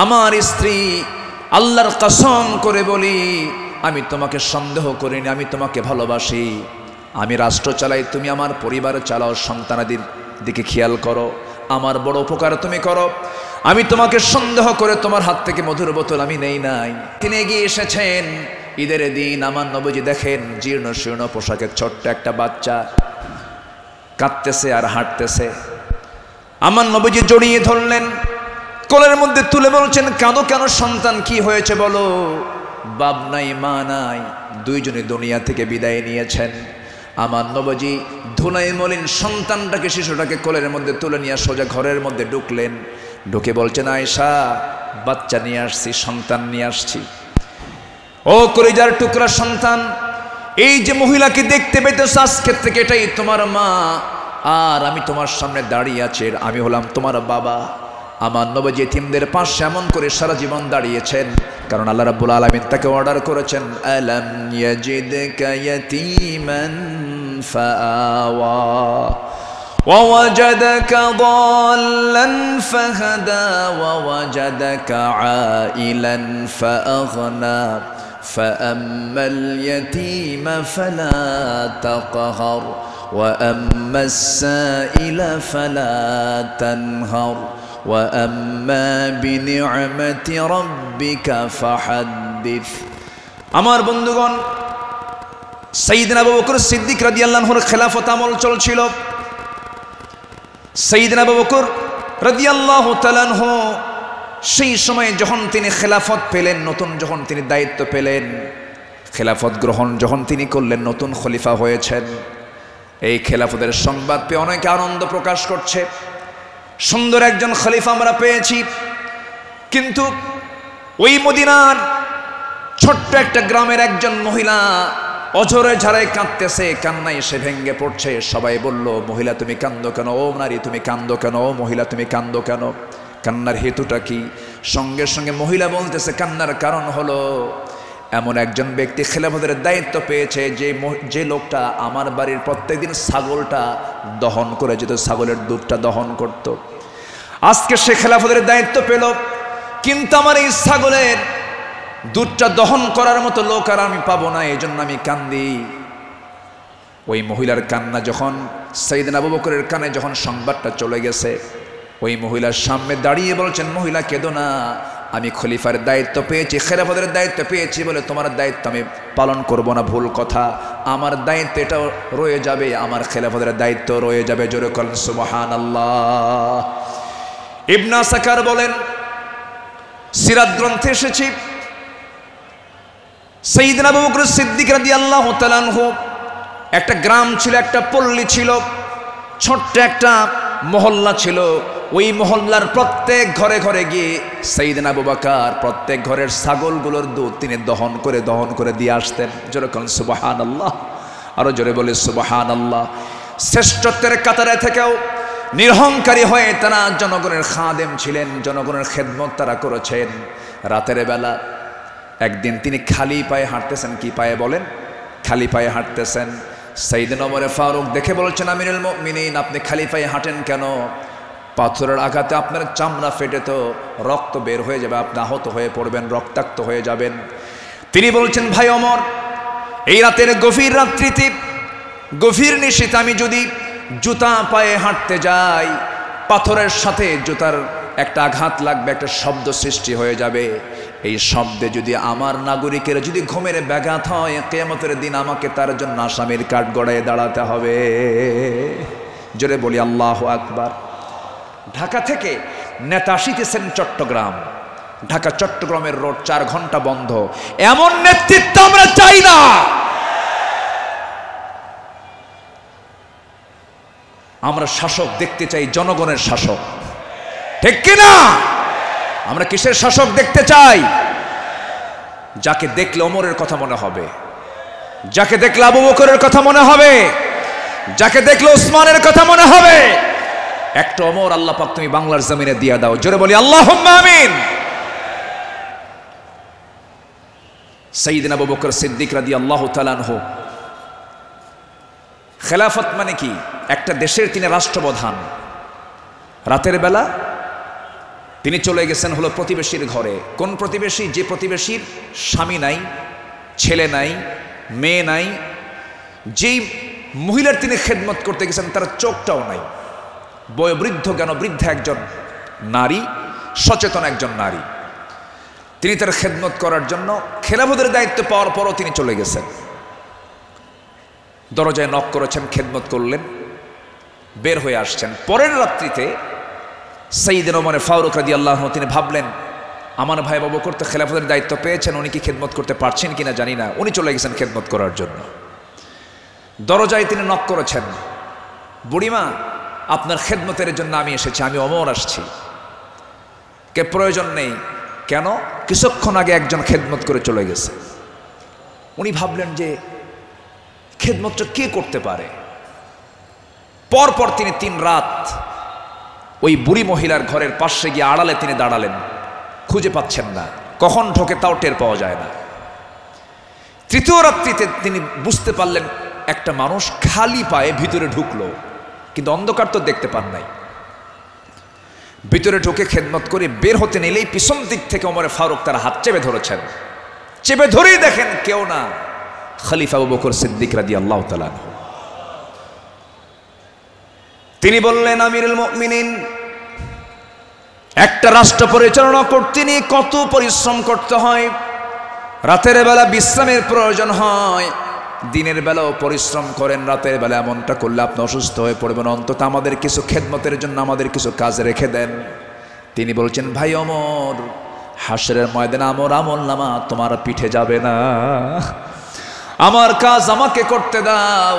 Speaker 1: আমার স্ত্রী, আল্লাহর কসম করে বলি, আমি তোমাকে সন্দেহ করিনি, আমি তোমাকে ভালোবাসি। আমি রাষ্ট্র চালাই, তুমি আমার পরিবার চালাও, সন্তানাদির দিকে খেয়াল করো, আমার বড় উপকার তুমি করো। আমি তোমাকে সন্দেহ করে তোমার হাত থেকে মধুর বোতল আমি নেই নাই। তিনি এগিয়ে এসেছেন, ঈদের দিন আমার নবীজি দেখেন জীর্ণ শীর্ণ পোশাকের ছোট্ট একটা বাচ্চা কাঁদতেছে আর হাঁটতেছে। আমার নবীজি জড়িয়ে ধরলেন,
Speaker 2: কোলের মধ্যে তুলে বলছেন, কাঁদো কেন সন্তান, কি হয়েছে বলো? বাপ নাই মা নাই, দুইজনে দুনিয়া থেকে বিদায় নিয়েছেন। আমার নবজি ধুলাই মলিন সন্তানটাকে, শিশুটাকে কোলের মধ্যে তুলে নিয়ে সোজা ঘরের মধ্যে ঢুকলেন। ঢুকে বলছেন, আয়েশা বাচ্চা নিয়ে আসছি, সন্তান নিয়ে আসছি। ও কলিজার টুকরা সন্তান, এই যে মহিলাকে দেখতে পেতেছ আজকের থেকে এটাই তোমার মা, আর আমি তোমার সামনে দাঁড়িয়ে আছি, আমি হলাম তোমার বাবা। আমার নবী ইতিমদের পাশে এমন করে সারা জীবন দাঁড়িয়েছেন, কারণ আল্লাহ রাব্বুল আলামিন তাকে অর্ডার করেছেন, আলাম ইয়াজিদকা ইয়াতীমান ফাআওয়া ওয়া ওয়াজাদাকা দাল্লান ফাহাদা ওয়া ওয়াজাদাকা আইলান ফাআগনা فأما اليتيم فلا تقهر وأما السائل فلا تنهر وأما بنعمة ربك فحدث। আমার বন্ধুগণ, সাইয়েদনা আবু বকর সিদ্দিক রাদিয়াল্লাহু আনহুর খেলাফত আমল চলছিল। সাইয়েদনা আবু বকর রাদিয়াল্লাহু তাআলা আনহু সেই সময়ে যখন তিনি খেলাফত পেলেন, নতুন যখন তিনি দায়িত্ব পেলেন, খেলাফত গ্রহণ যখন তিনি করলেন, নতুন খলিফা হয়েছেন, এই খেলাফতের সংবাদ পেয়ে অনেকে আনন্দ প্রকাশ করছে, সুন্দর একজন খলিফা আমরা পেয়েছি। কিন্তু ওই মদিনার ছোট্ট একটা গ্রামের একজন মহিলা অঝরে ঝাড়ায় কাঁদতেছে, কান্নায় সে ভেঙ্গে পড়ছে। সবাই বলল, মহিলা তুমি কান্দো কেন? ও নারী তুমি কান্দো কেন? ও মহিলা তুমি কান্দো কেন? কান্নার হেতুটা কি? সঙ্গে সঙ্গে মহিলা বলতেছে, কান্নার কারণ হলো এমন একজন ব্যক্তি খেলাফতের দায়িত্ব পেয়েছে, যে লোকটা আমার বাড়ির প্রত্যেকদিন ছাগলটা দহন করে যেত, ছাগলের দুধটা দহন করত। আজকে সে খেলাফতের দায়িত্ব পেল, কিন্তু আমার এই ছাগলের দুধটা দহন করার মতো লোক আর আমি পাবো না, এই জন্য আমি কান্দি। ওই মহিলার কান্না যখন সাইয়েদনা আবু বকরের কানে যখন সংবাদটা চলে গেছে, ওই মহিলার সামনে দাঁড়িয়ে বলছেন, মহিলা কেঁদো না, আমি খলিফার দায়িত্ব পেয়েছি, খেলাফতের দায়িত্ব পেয়েছি বলে তোমার দায়িত্ব আমি পালন করব না, ভুল কথা। আমার দায়িত্ব এটাও রয়ে যাবে, আমার খেলাফতের দায়িত্ব রয়ে যাবে। জোরে বলেন সুবহানাল্লাহ। ইবনে সাকার বলেন, সিরাত গ্রন্থে এসেছে, সাইয়েদনা আবু বকর সিদ্দিক রাদিয়াল্লাহু তাআলা আনহু, একটা গ্রাম ছিল, একটা পল্লী ছিল, ছোট্ট একটা মহল্লা ছিল। ওই মহল্লার প্রত্যেক ঘরে ঘরে গিয়ে সাইয়েদনা আবু বকর প্রত্যেক ঘরের ছাগলগুলোর দুধ তিনি দহন করে দিয়ে আসতেন। জোরে বলেন সুবহানাল্লাহ, আরো জোরে বলে সুবহানাল্লাহ। শ্রেষ্ঠত্বের কাতারে থেকেও নিরহংকারী হয়ে তারা জনগণের খাদেম ছিলেন, জনগণের খেদমত তারা করেছেন। রাতের বেলা একদিন তিনি খালি পায়ে হাঁটতেছেন। কি পায়ে বলেন? খালি পায়ে হাঁটতেছেন। সাইয়েদনা ওমর ফারুক দেখে বলছেন, আমিরুল মুমিনিন আপনি খালি পায়ে হাঁটেন কেন? পাথরের আঘাতে আপনার চামড়া ফেটে তো রক্ত বের হয়ে যাবে, আপনি আহত হয়ে পড়বেন, রক্তাক্ত হয়ে যাবেন। তিনি বলছেন, ভাই ওমর, এই রাতের গভীর রাত্রিতে, গভীর নিশীথে আমি যদি জুতা পায়ে হাঁটতে যাই, পাথরের সাথে জুতার একটা আঘাত লাগবে, একটা শব্দ সৃষ্টি হয়ে যাবে। এই শব্দে যদি আমার নাগরিকের যদি ঘুমের ব্যাঘাত হয়, কিয়ামতের দিন আমাকে তার জন্য আসামির কাঠ গড়ায় দাঁড়াতে হবে। জোরে বলি আল্লাহু আকবার। ঢাকা থেকে নেতা আসিতেছেন চট্টগ্রাম, ঢাকা চট্টগ্রামের রোড 4 ঘন্টা বন্ধ। এমন নেতৃত্ব আমরা চাই না। আমরা শাসক দেখতে চাই, জনগণের শাসক, ঠিক কিনা? আমরা কিসের শাসক দেখতে চাই? যাকে দেখলে ওমরের কথা মনে হবে, যাকে দেখলে আবু বকরের কথা মনে হবে, যাকে দেখলে ওসমানের কথা মনে হবে। একটা ওমর আল্লাহ পাক তুমি বাংলার জমিনে দিয়ে দাও। জোরে বলি আল্লাহুম্মা আমিন। সাইয়েদনা আবু বকর সিদ্দিক রাদিয়াল্লাহু তাআলা আনহু, খেলাফত মানে কি? একটা দেশের তিনি রাষ্ট্রপ্রধান। রাতের বেলা তিনি চলে গেছেন হলো প্রতিবেশীর ঘরে। কোন প্রতিবেশী? যে প্রতিবেশীর স্বামী নাই, ছেলে নাই, মেয়ে নাই। যেই মহিলার তিনি খেদমত করতে গেছেন তার চোখটাও নাই, বয়োবৃদ্ধ জ্ঞানবৃদ্ধ একজন নারী, সচেতন একজন নারী। তিনি তার খেদমত করার জন্য খেলাফতের দায়িত্ব পাওয়ার পরও তিনি চলে গেছেন। দরজায় নক করেছেন, খেদমত করলেন, বের হয়ে আসছেন। পরের রাত্রিতে সাইয়েদনা ওমর ফারুক রাদিয়াল্লাহু আনহু তিনি ভাবলেন আমার ভাই আবু বকর তো খেলাফতের দায়িত্ব পেয়েছেন, উনি কি খেদমত করতে পারছেন কিনা জানি না, উনি চলে গেছেন খেদমত করার জন্য। দরজায় তিনি নক করেছেন, বুড়িমা আপনার খেদমতের জন্য আমি এসেছি, আমি ওমর আসছি। কে প্রয়োজন নেই। কেন? কিছুক্ষণ আগে একজন খেদমত করে চলে গেছে। উনি ভাবলেন যে খেদমতটা কে করতে পারে। পরপর তিনি 3 রাত ওই বুড়ি মহিলার ঘরের পাশে গিয়ে আড়ালে তিনি দাঁড়ালেন, খুঁজে পাচ্ছেন না, কখন ঢোকে তাও টের পাওয়া যায় না। তৃতীয় রাত্রিতে তিনি বুঝতে পারলেন একটা মানুষ খালি পায়ে ভিতরে ঢুকলো, কিন্তু অন্ধকার তো দেখতে পান নাই। ভিতরে ঢুকে খেদমত করে বের হতে নিলেই পিছন দিক থেকে ওমর ফারুক তার হাত চেপে ধরেছেন। চেপে ধরেই দেখেন কেউ না, খলিফা আবু বকর সিদ্দিক রাদিয়াল্লাহু তাআলা। তিনি বললেন, আমিরুল মুমিনিন, একটা রাষ্ট্র পরিচালনা করতে নিয়ে কত পরিশ্রম করতে হয়। রাতের বেলা বিশ্রামের প্রয়োজন হয়, দিনের বেলাও পরিশ্রম করেন, রাতের বেলা এমনটা করলে আপনি অসুস্থ হয়ে পড়বেন, অন্তত আমাদের কিছু খেদমতের জন্য আমাদের কিছু কাজ রেখে দেন। তিনি বলছেন, ভাই ওমর, হাসরের ময়দানে আমার আমলনামা তোমার পিঠে যাবে না, আমার কাজ আমাকে করতে দাও।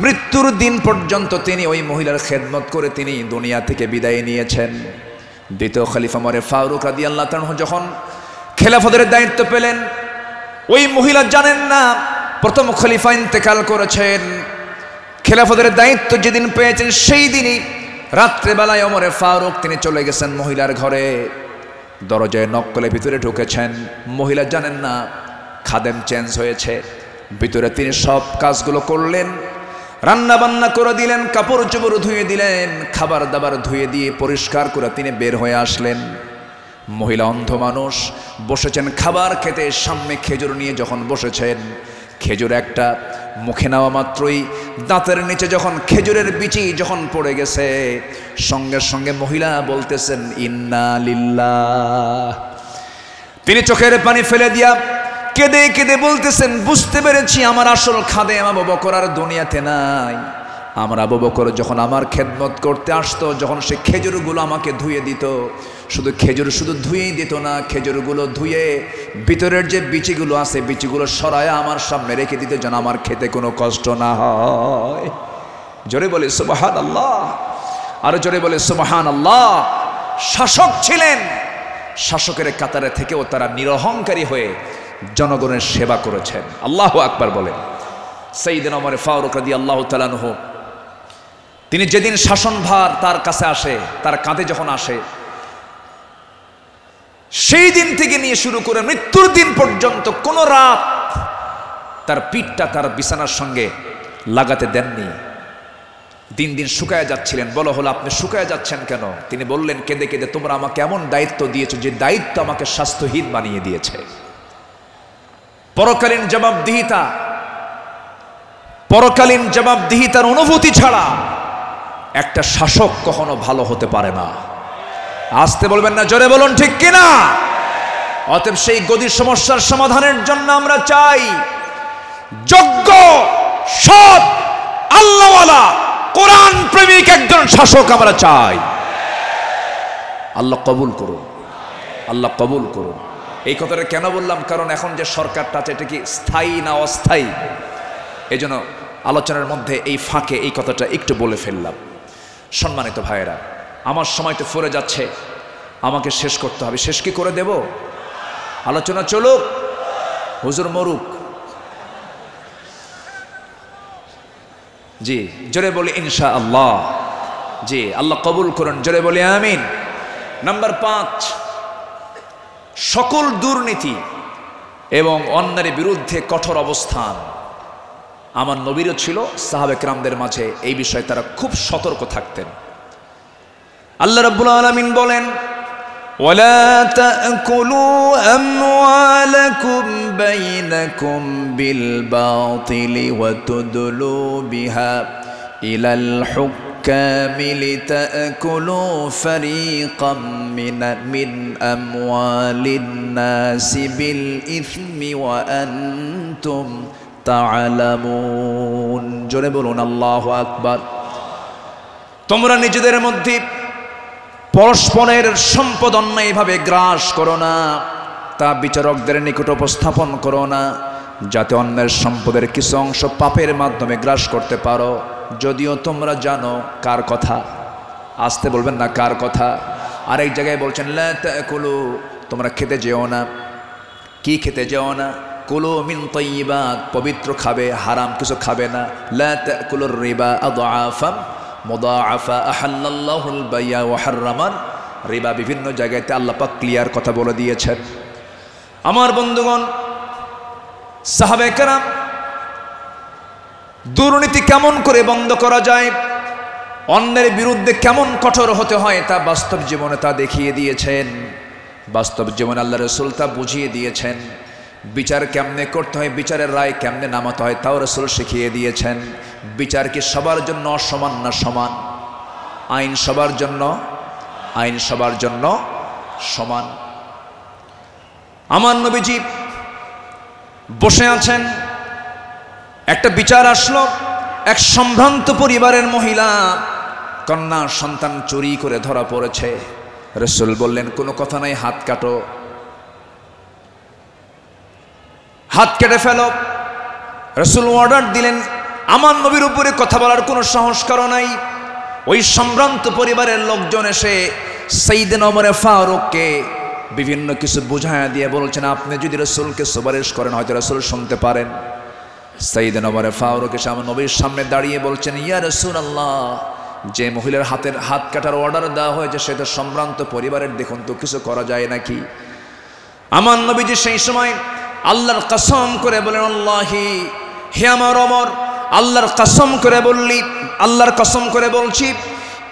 Speaker 2: মৃত্যুর দিন পর্যন্ত তিনি ওই মহিলার খেদমত করে তিনি দুনিয়া থেকে বিদায় নিয়েছেন। দ্বিতীয় খলিফা ওমর ফারুক রাদিয়াল্লাহু তাআলা যখন খেলাফতের দায়িত্ব পেলেন, ওই মহিলা জানেন না প্রথম খলিফা ইন্তেকাল করেছেন। খেলাফতের দায়িত্ব যেদিন পেয়েছেন সেই দিনই রাত্রেবেলায় ওমর ফারুক তিনি চলে গেছেন মহিলার ঘরে, দরজায় নক করে ভিতরে ঢুকেছেন। মহিলা জানেন না খাদেম চেঞ্জ হয়েছে। ভিতরে তিনি সব কাজগুলো করলেন, রান্না বান্না করে দিলেন, কাপড় চোপড় ধুয়ে দিলেন, খাবার দাবার ধুয়ে দিয়ে পরিষ্কার করে তিনি বের হয়ে আসলেন। মহিলা অন্ধ মানুষ, বসেছেন খাবার খেতে, সামনে খেজুর নিয়ে যখন বসেছেন, খেজুর একটা মুখে নেওয়া মাত্রই দাঁতের নিচে যখন খেজুরের বিচি যখন পড়ে গেছে, সঙ্গে সঙ্গে মহিলা বলতেছেন ইন্না লিল্লাহ। তিনি চোখের পানি ফেলে দিয়া কেঁদে কেঁদে বলতেছেন, বুঝতে পেরেছি আমার আসল খাদেম আবু বকর আর দুনিয়াতে নাই। আমার আবু বকর যখন আমার খেদমত করতে আসতো, যখন সে খেজুরগুলো আমাকে ধুয়ে দিত, শুধু খেজুর শুধু ধুয়েই দিত না, খেজুরগুলো ধুয়ে ভিতরের যে বিচিগুলো আছে বিচিগুলো সরায় আমার সামনে রেখে দিত, যেন আমার খেতে কোনো কষ্ট না হয়। জোরে বলে সুবহানাল্লাহ, আরো জোরে বলে সুবহানাল্লাহ। শাসক ছিলেন, শাসকের কাতারে থেকেও তারা নিরহংকারী হয়ে জনগণের সেবা করেছেন। আল্লাহু আকবার বলেন। সাইয়েদনা ওমর ফারুক রাদিয়াল্লাহু তাআলা আনহু তিনি যেদিন শাসনভার তার কাছে আসে, তার কাঁধে যখন আসে, সেই দিন থেকে নিয়ে শুরু করে মৃত্যুর দিন পর্যন্ত কোন রাত তার পিঠটা তার বিছানার সঙ্গে লাগাতে দেননি। দিন দিন শুকায় যাচ্ছিলেন। বলা হলো, আপনি শুকায় যাচ্ছেন কেন? তিনি বললেন কেঁদে কেঁদে, তোমরা আমাকে এমন দায়িত্ব দিয়েছো যে দায়িত্ব আমাকে স্বাস্থ্যহীন বানিয়ে দিয়েছে। পরকালীন জবাবদিহিতার অনুভূতি ছাড়া একটা শাসক কখনো ভালো হতে পারে না। আসতে বলবেন না, জোরে বলুন ঠিক কিনা? অতএব সেই গদির সমস্যার সমাধানের জন্য আমরা চাই যোগ্য, সৎ, আল্লাহওয়ালা, কোরআন প্রেমিক একজন শাসক আমরা চাই। আল্লাহ কবুল করুন, আল্লাহ কবুল করুন। এই কথাটা কেন বললাম? কারণ এখন যে সরকারটা আছে এটা কি স্থায়ী না অস্থায়ী? এই জন্য আলোচনার মধ্যে এই ফাঁকে এই কথাটা একটু বলে ফেললাম। সম্মানিত ভাইয়েরা, আমার সময় তো ফুরে যাচ্ছে, আমাকে শেষ করতে হবে। শেষ কি করে দেব? আলোচনা চলুক, হুজুর মরুক। জি, জোরে বলি ইনশাআল্লাহ। জি, আল্লাহ কবুল করুন, জোরে বলি আমিন। নাম্বার 5, সকল দুর্নীতি এবং অন্যায়ের বিরুদ্ধে কঠোর অবস্থান। আমার নবীরও ছিল, সাহাবে কেরামদের মাঝে এই বিষয়ে তারা খুব সতর্ক থাকতেন। আল্লাহ রাব্বুল আলামিন বলেন, ওয়ালা তাকুলু আমওয়ালাকুম বাইনাকুম বিল বাতিলি ওয়া তুদলু বিহা ইলাল হুক্কামি লিতাকুলু ফারিকাম মিন আমওয়ালিন নাসি বিল ইসমি ওয়া আনতুম পরস্পরের সম্পদ অন্যায়ভাবে গ্রাস করো না, তা বিচারকদের নিকট উপস্থাপন করো না, যাতে অন্যের সম্পদের কিছু অংশ পাপের মাধ্যমে গ্রাস করতে পারো, যদিও তোমরা জানো কার কথা। আসতে বলবেন না, কার কথা। আরেক জায়গায় বলছেন লা তাকুলু, তোমরা খেতে যেও না। কি খেতে যেও না? কুলু মিন তাইয়্যিবাত, পবিত্র খাবে, হারাম কিছু খাবে না। লা তাকুলুর রিবা আদআফাম মুদাআফা আহাল্লাল্লাহুল বাইয়া ওয়া হাররামান রিবা। বিভিন্ন জায়গাতে আল্লাহ পাক ক্লিয়ার কথা বলে দিয়েছেন। আমার বন্ধুগণ, সাহাবায়ে কেরাম দুর্নীতি কেমন করে বন্ধ করা যায়, অন্যের বিরুদ্ধে কেমন কঠোর হতে হয়, তা বাস্তব জীবনে তা দেখিয়ে দিয়েছেন। বাস্তব জীবনে আল্লাহ রাসূল তা বুঝিয়ে দিয়েছেন। বিচার কেমনে করতে হয়, বিচারের রায় কেমনে নামাতে হয়, তাও রাসূল শিখিয়ে দিয়েছেন। বিচার কি সবার জন্য সমান না সমান? আইন সবার জন্য, আইন সবার জন্য সমান। আমার নবীজি বসে আছেন, একটা বিচার আসলো। এক সম্ভ্রান্ত পরিবারের মহিলা কন্যা সন্তান চুরি করে ধরা পড়েছে। রাসূল বললেন কোনো কথা নাই, হাত কাটো, হাত কেটে ফেলো। রাসূল অর্ডার দিলেন। আমার নবীর উপরে কথা বলার কোনো সাহস কারো নাই। ওই সম্ভ্রান্ত পরিবারের লোকজন এসে সাইয়েদনা ওমর ফারুককে বিভিন্ন কিছু বুঝায়া দিয়ে বলছেন, আপনি যদি রাসূলকে সুপারিশ করেন হয়তো রাসূল শুনতে পারেন। সাইয়েদনা ওমর ফারুক এসে আমার নবীর সামনে দাঁড়িয়ে বলছেন, ইয়া রাসূলুল্লাহ, যে মহিলার হাত কাটার অর্ডার দেওয়া হয়েছে সে তো সম্ভ্রান্ত পরিবারের, দেখুন তো কিছু করা যায় নাকি? আমার নবীজি সেই সময় আল্লাহর কসম করে বলেন, আল্লাহি, হে আমার ওমর, আল্লাহর কসম করে বললি, আল্লাহর কসম করে বলছি,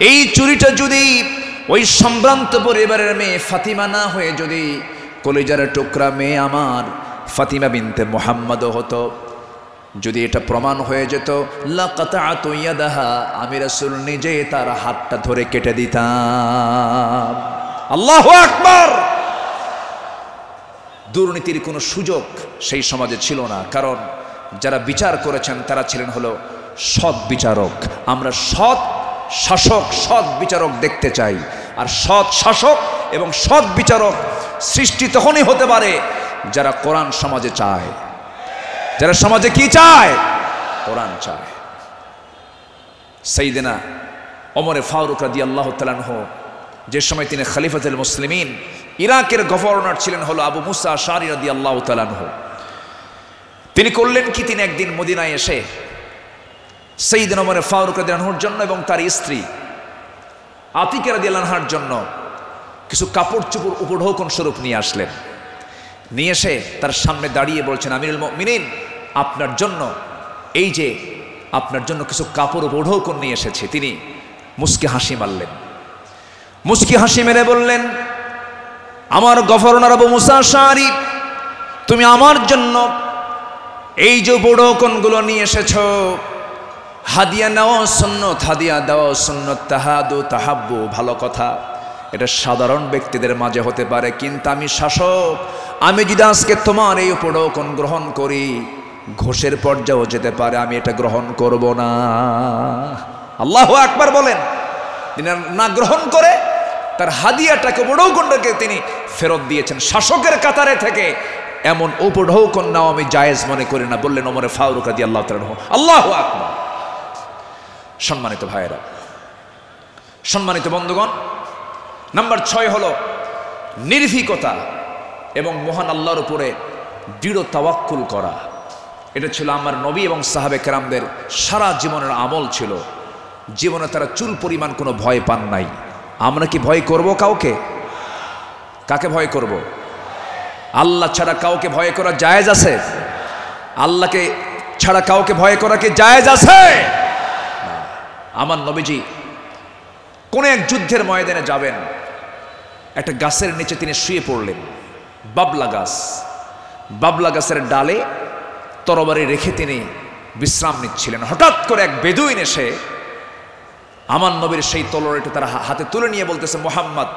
Speaker 2: এই চুরিটা যদি ওই সম্ভ্রান্ত পরিবারের মেয়ে ফাতিমা না হয়ে যদি কলিজার টুকরা মেয়ে আমার ফাতিমা বিনতে মুহাম্মদ হতো, যদি এটা প্রমাণ হয়ে যেত, লাকাতাতু ইয়াদাহা, আমি রাসূল নিজে তার হাতটা ধরে কেটে দিতাম। আল্লাহু আকবার। দুর্নীতির কোনো সুযোগ সেই সমাজে ছিল না, কারণ যারা বিচার করেছেন তারা ছিলেন হলো সৎ বিচারক। আমরা সৎ শাসক, সৎ বিচারক দেখতে চাই। আর সৎ শাসক এবং সৎ বিচারক সৃষ্টি তখনই হতে পারে যারা কোরআন সমাজে চায়। যারা সমাজে কি চায়? কোরআন চায়। সাইয়েদনা ওমর ফারুক রাদিয়াল্লাহু তাআলা আনহু, যে সময় তিনি খলিফাতুল মুসলিমিন, ইরাকের গভর্নর ছিলেন হলো আবু মুসা আশআরী রাদিয়াল্লাহু তাআলা আনহু। তিনি করলেন কি, তিনি একদিন মদিনায় এসে সাইয়েদনা ওমর ফারুক রাদিয়াল্লাহু আনহুর জন্য এবং তার স্ত্রী আতিকা রাদিয়াল্লাহু আনহার জন্য কিছু কাপড় চোপড় উপঢৌকন স্বরূপ নিয়ে আসলেন। নিয়ে এসে তার সামনে দাঁড়িয়ে বলছেন, আমিরুল মুমিনিন, আপনার জন্য এই যে আপনার জন্য কিছু কাপড় উপঢৌকন নিয়ে এসেছি। তিনি মুস্কি হাসি মারলেন। মুস্কি হাসি মেরে বললেন, আমার গভর্নর আবু মুসা আশআরী, তুমি আমার জন্য এই যে উপঢৌকনগুলো নিয়ে এসেছো, হাদিয়া নেওয়া সুন্নত, হাদিয়া দেওয়া সুন্নত, তাহাদু তাহাব্বু, ভালো কথা, এটা সাধারণ ব্যক্তিদের মাঝে হতে পারে, কিন্তু আমি শাসক, আমি যদি আজকে তোমার এই উপঢৌকন গ্রহণ করি ঘোষের পর্যায়েও যেতে পারে, আমি এটা গ্রহণ করব না। আল্লাহু আকবার বলেন। তিনি না গ্রহণ করে তার হাদিয়াটাকে, উপঢৌকনটাকে তিনি ফেরত দিয়েছেন। শাসকের কাতারে থেকে এমন উপঢৌকন নাও আমি জায়েজ মনে করি না, বললেন ওমর ফারুক রাদিয়াল্লাহু তাআলা আনহু। আল্লাহু আকবার। সম্মানিত ভাইয়েরা, সম্মানিত বন্ধুগণ, নাম্বার 6 হলো নির্ভীকতা এবং মহান আল্লাহর উপরে দৃঢ় তাওয়াক্কুল করা। এটা ছিল আমার নবী এবং সাহাবে কেরামদের সারা জীবনের আমল ছিল। জীবনে তারা চুল পরিমাণ কোনো ভয় পান নাই। আমরা কি ভয় করব কাউকে? কাকে ভয় করব? আল্লাহ ছাড়া কাউকে ভয় করা জায়েজ আছে? আল্লাহকে ছাড়া কাউকে ভয় করা কি জায়েজ আছে? আমার নবীজি কোন এক যুদ্ধের ময়দানে যাবেন, একটা গাছের নিচে তিনি শুয়ে পড়লেন। বাবলা গাছ, বাবলা গাছের ডালে তরবারি রেখে তিনি বিশ্রাম নিচ্ছিলেন। হঠাৎ করে এক বেদুইন এসে আমার নবীর সেই তলোয়ারটা তার হাতে তুলে নিয়ে বলতেছে, মুহাম্মদ,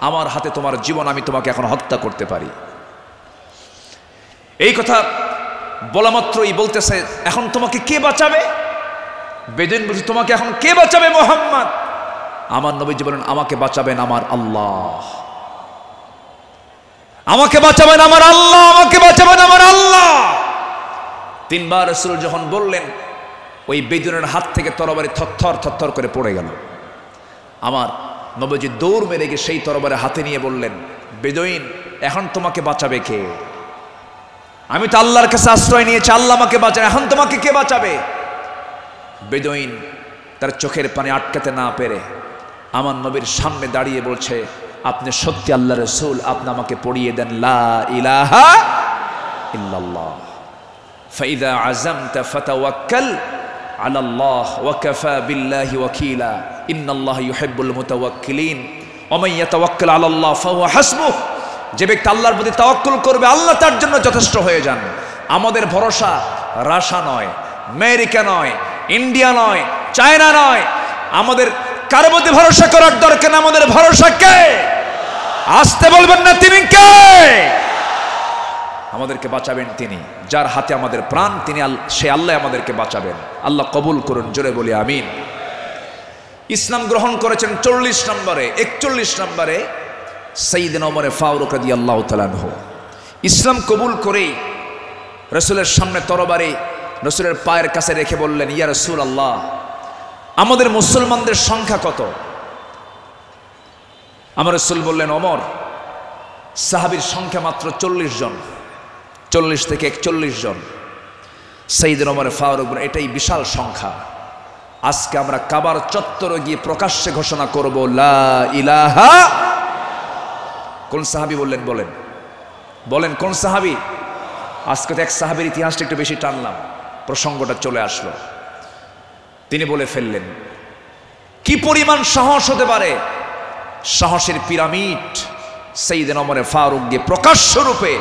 Speaker 2: আমার হাতে তোমার জীবন, আমি তোমাকে এখন হত্যা করতে পারি। এই কথা বলা মাত্রই বলতেছে, এখন তোমাকে কে বাঁচাবে? বেদুইন বলছে, তোমাকে এখন কে বাঁচাবে মুহাম্মদ? আমার নবীজি বলেন, আমাকে বাঁচাবেন আমার আল্লাহ, আমাকে বাঁচাবেন আমার আল্লাহ, আমাকে বাঁচাবেন আমার আল্লাহ। তিনবার রাসূল যখন বললেন, ওই বেদুইনের হাত থেকে তরবারি থরথর থরথর করে পড়ে গেল। আমার নবীজি দৌড় মেরে গিয়ে সেই তরবারি হাতে নিয়ে বললেন, বেদুইন, এখন তোমাকে বাঁচাবে কে? আমি তো আল্লাহর কাছে আশ্রয় নিয়েছি, আল্লাহ আমাকে বাঁচান, এখন তোমাকে কে বাঁচাবে? বেদুইন তার চোখের পানি আটকাতে না পেরে আমার নবীর সামনে দাঁড়িয়ে বলছে, আপনি সত্যি আল্লাহ রাসূল, আপনি আমাকে পড়িয়ে দেন লা ইলাহা ইল্লাল্লাহ, ফাইদা আযামতা ফাতাওয়াক্কাল আলাল্লাহ ওয়া কাফা বিল্লাহি ওয়াকিলা ইন্নাল্লাহা ইউহিব্বুল মুতাওয়াক্কিলিন ওয়া মান ইয়াতাওয়াক্কাল আলাল্লাহ ফাহুয়া হাসবুহ। যে ব্যক্তি আল্লাহর প্রতি তাওয়াক্কুল করবে, আল্লাহ তার জন্য যথেষ্ট হয়ে যান। আমাদের ভরসা রাশিয়া নয়, আমেরিকা নয়, ইন্ডিয়া নয়, চায়না নয়, আমাদের কারো প্রতি ভরসা করার দরকার না। আমাদের ভরসা কে? আসতে বলবেন না, তিনি কে? আমাদেরকে বাঁচাবেন তিনি, যার হাতে আমাদের প্রাণ, তিনি সে আল্লাহ আমাদেরকে বাঁচাবেন। আল্লাহ কবুল করুন, জোরে বলি আমিন। ইসলাম গ্রহণ করেছেন 40 নম্বরে, 41 নম্বরে সাইয়েদনা ওমর ফারুক রাদিয়াল্লাহু তাআলা আনহু। ইসলাম কবুল করেই রাসূলের সামনে তরবারি রাসূলের পায়ের কাছে রেখে বললেন, ইয়া রাসূলুল্লাহ, আমাদের মুসলমানদের সংখ্যা কত? আমার রাসূল বললেন, ওমর, সাহাবীর সংখ্যা মাত্র 40 জন, 40 থেকে 41 জন। সাইয়েদনা ওমর ফারুক বলেন, এটাই বিশাল সংখ্যা। আজকে আমরা কাবার চত্বরে গিয়ে প্রকাশ্যে ঘোষণা করব, লা ইলাহা। কোন সাহাবী বললেন? বলেন বলেন, কোন সাহাবী? আজকে তো এক সাহাবীর ইতিহাসটা একটু বেশি টানলাম, প্রসঙ্গটা চলে আসলো। তিনি বলে ফেললেন, কি পরিমাণ সাহস হতে পারে? সাহসের পিরামিড। সাইয়েদনা ওমর ফারুক গিয়ে প্রকাশ্য রূপে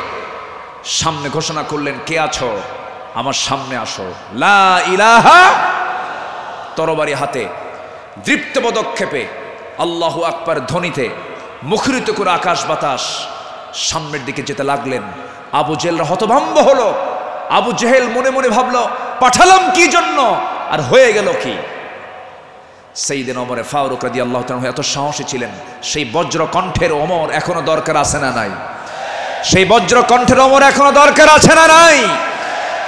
Speaker 2: সামনে ঘোষণা করলেন, কে আছো? আমার সামনে আসো, লা ইলাহা। তরবারি হাতে দৃপ্ত পদক্ষেপে আল্লাহু আকবার ধ্বনিতে মুখরিত করে আকাশ বাতাস সামনের দিকে যেতে লাগলেন। আবু জেহেল হতভম্ব হলো। আবু জেহেল মনে মনে ভাবলো, পাঠালাম কি জন্য, আর হয়ে গেল কি? সাইয়েদনা ওমর ফারুক রাদিয়াল্লাহু তাআলা এত সাহসী ছিলেন, সেই বজ্র কণ্ঠের ওমর এখনো দরকার আছে না নাই? সেই বজ্র কণ্ঠের ওমর এখনো দরকার আছে না নাই?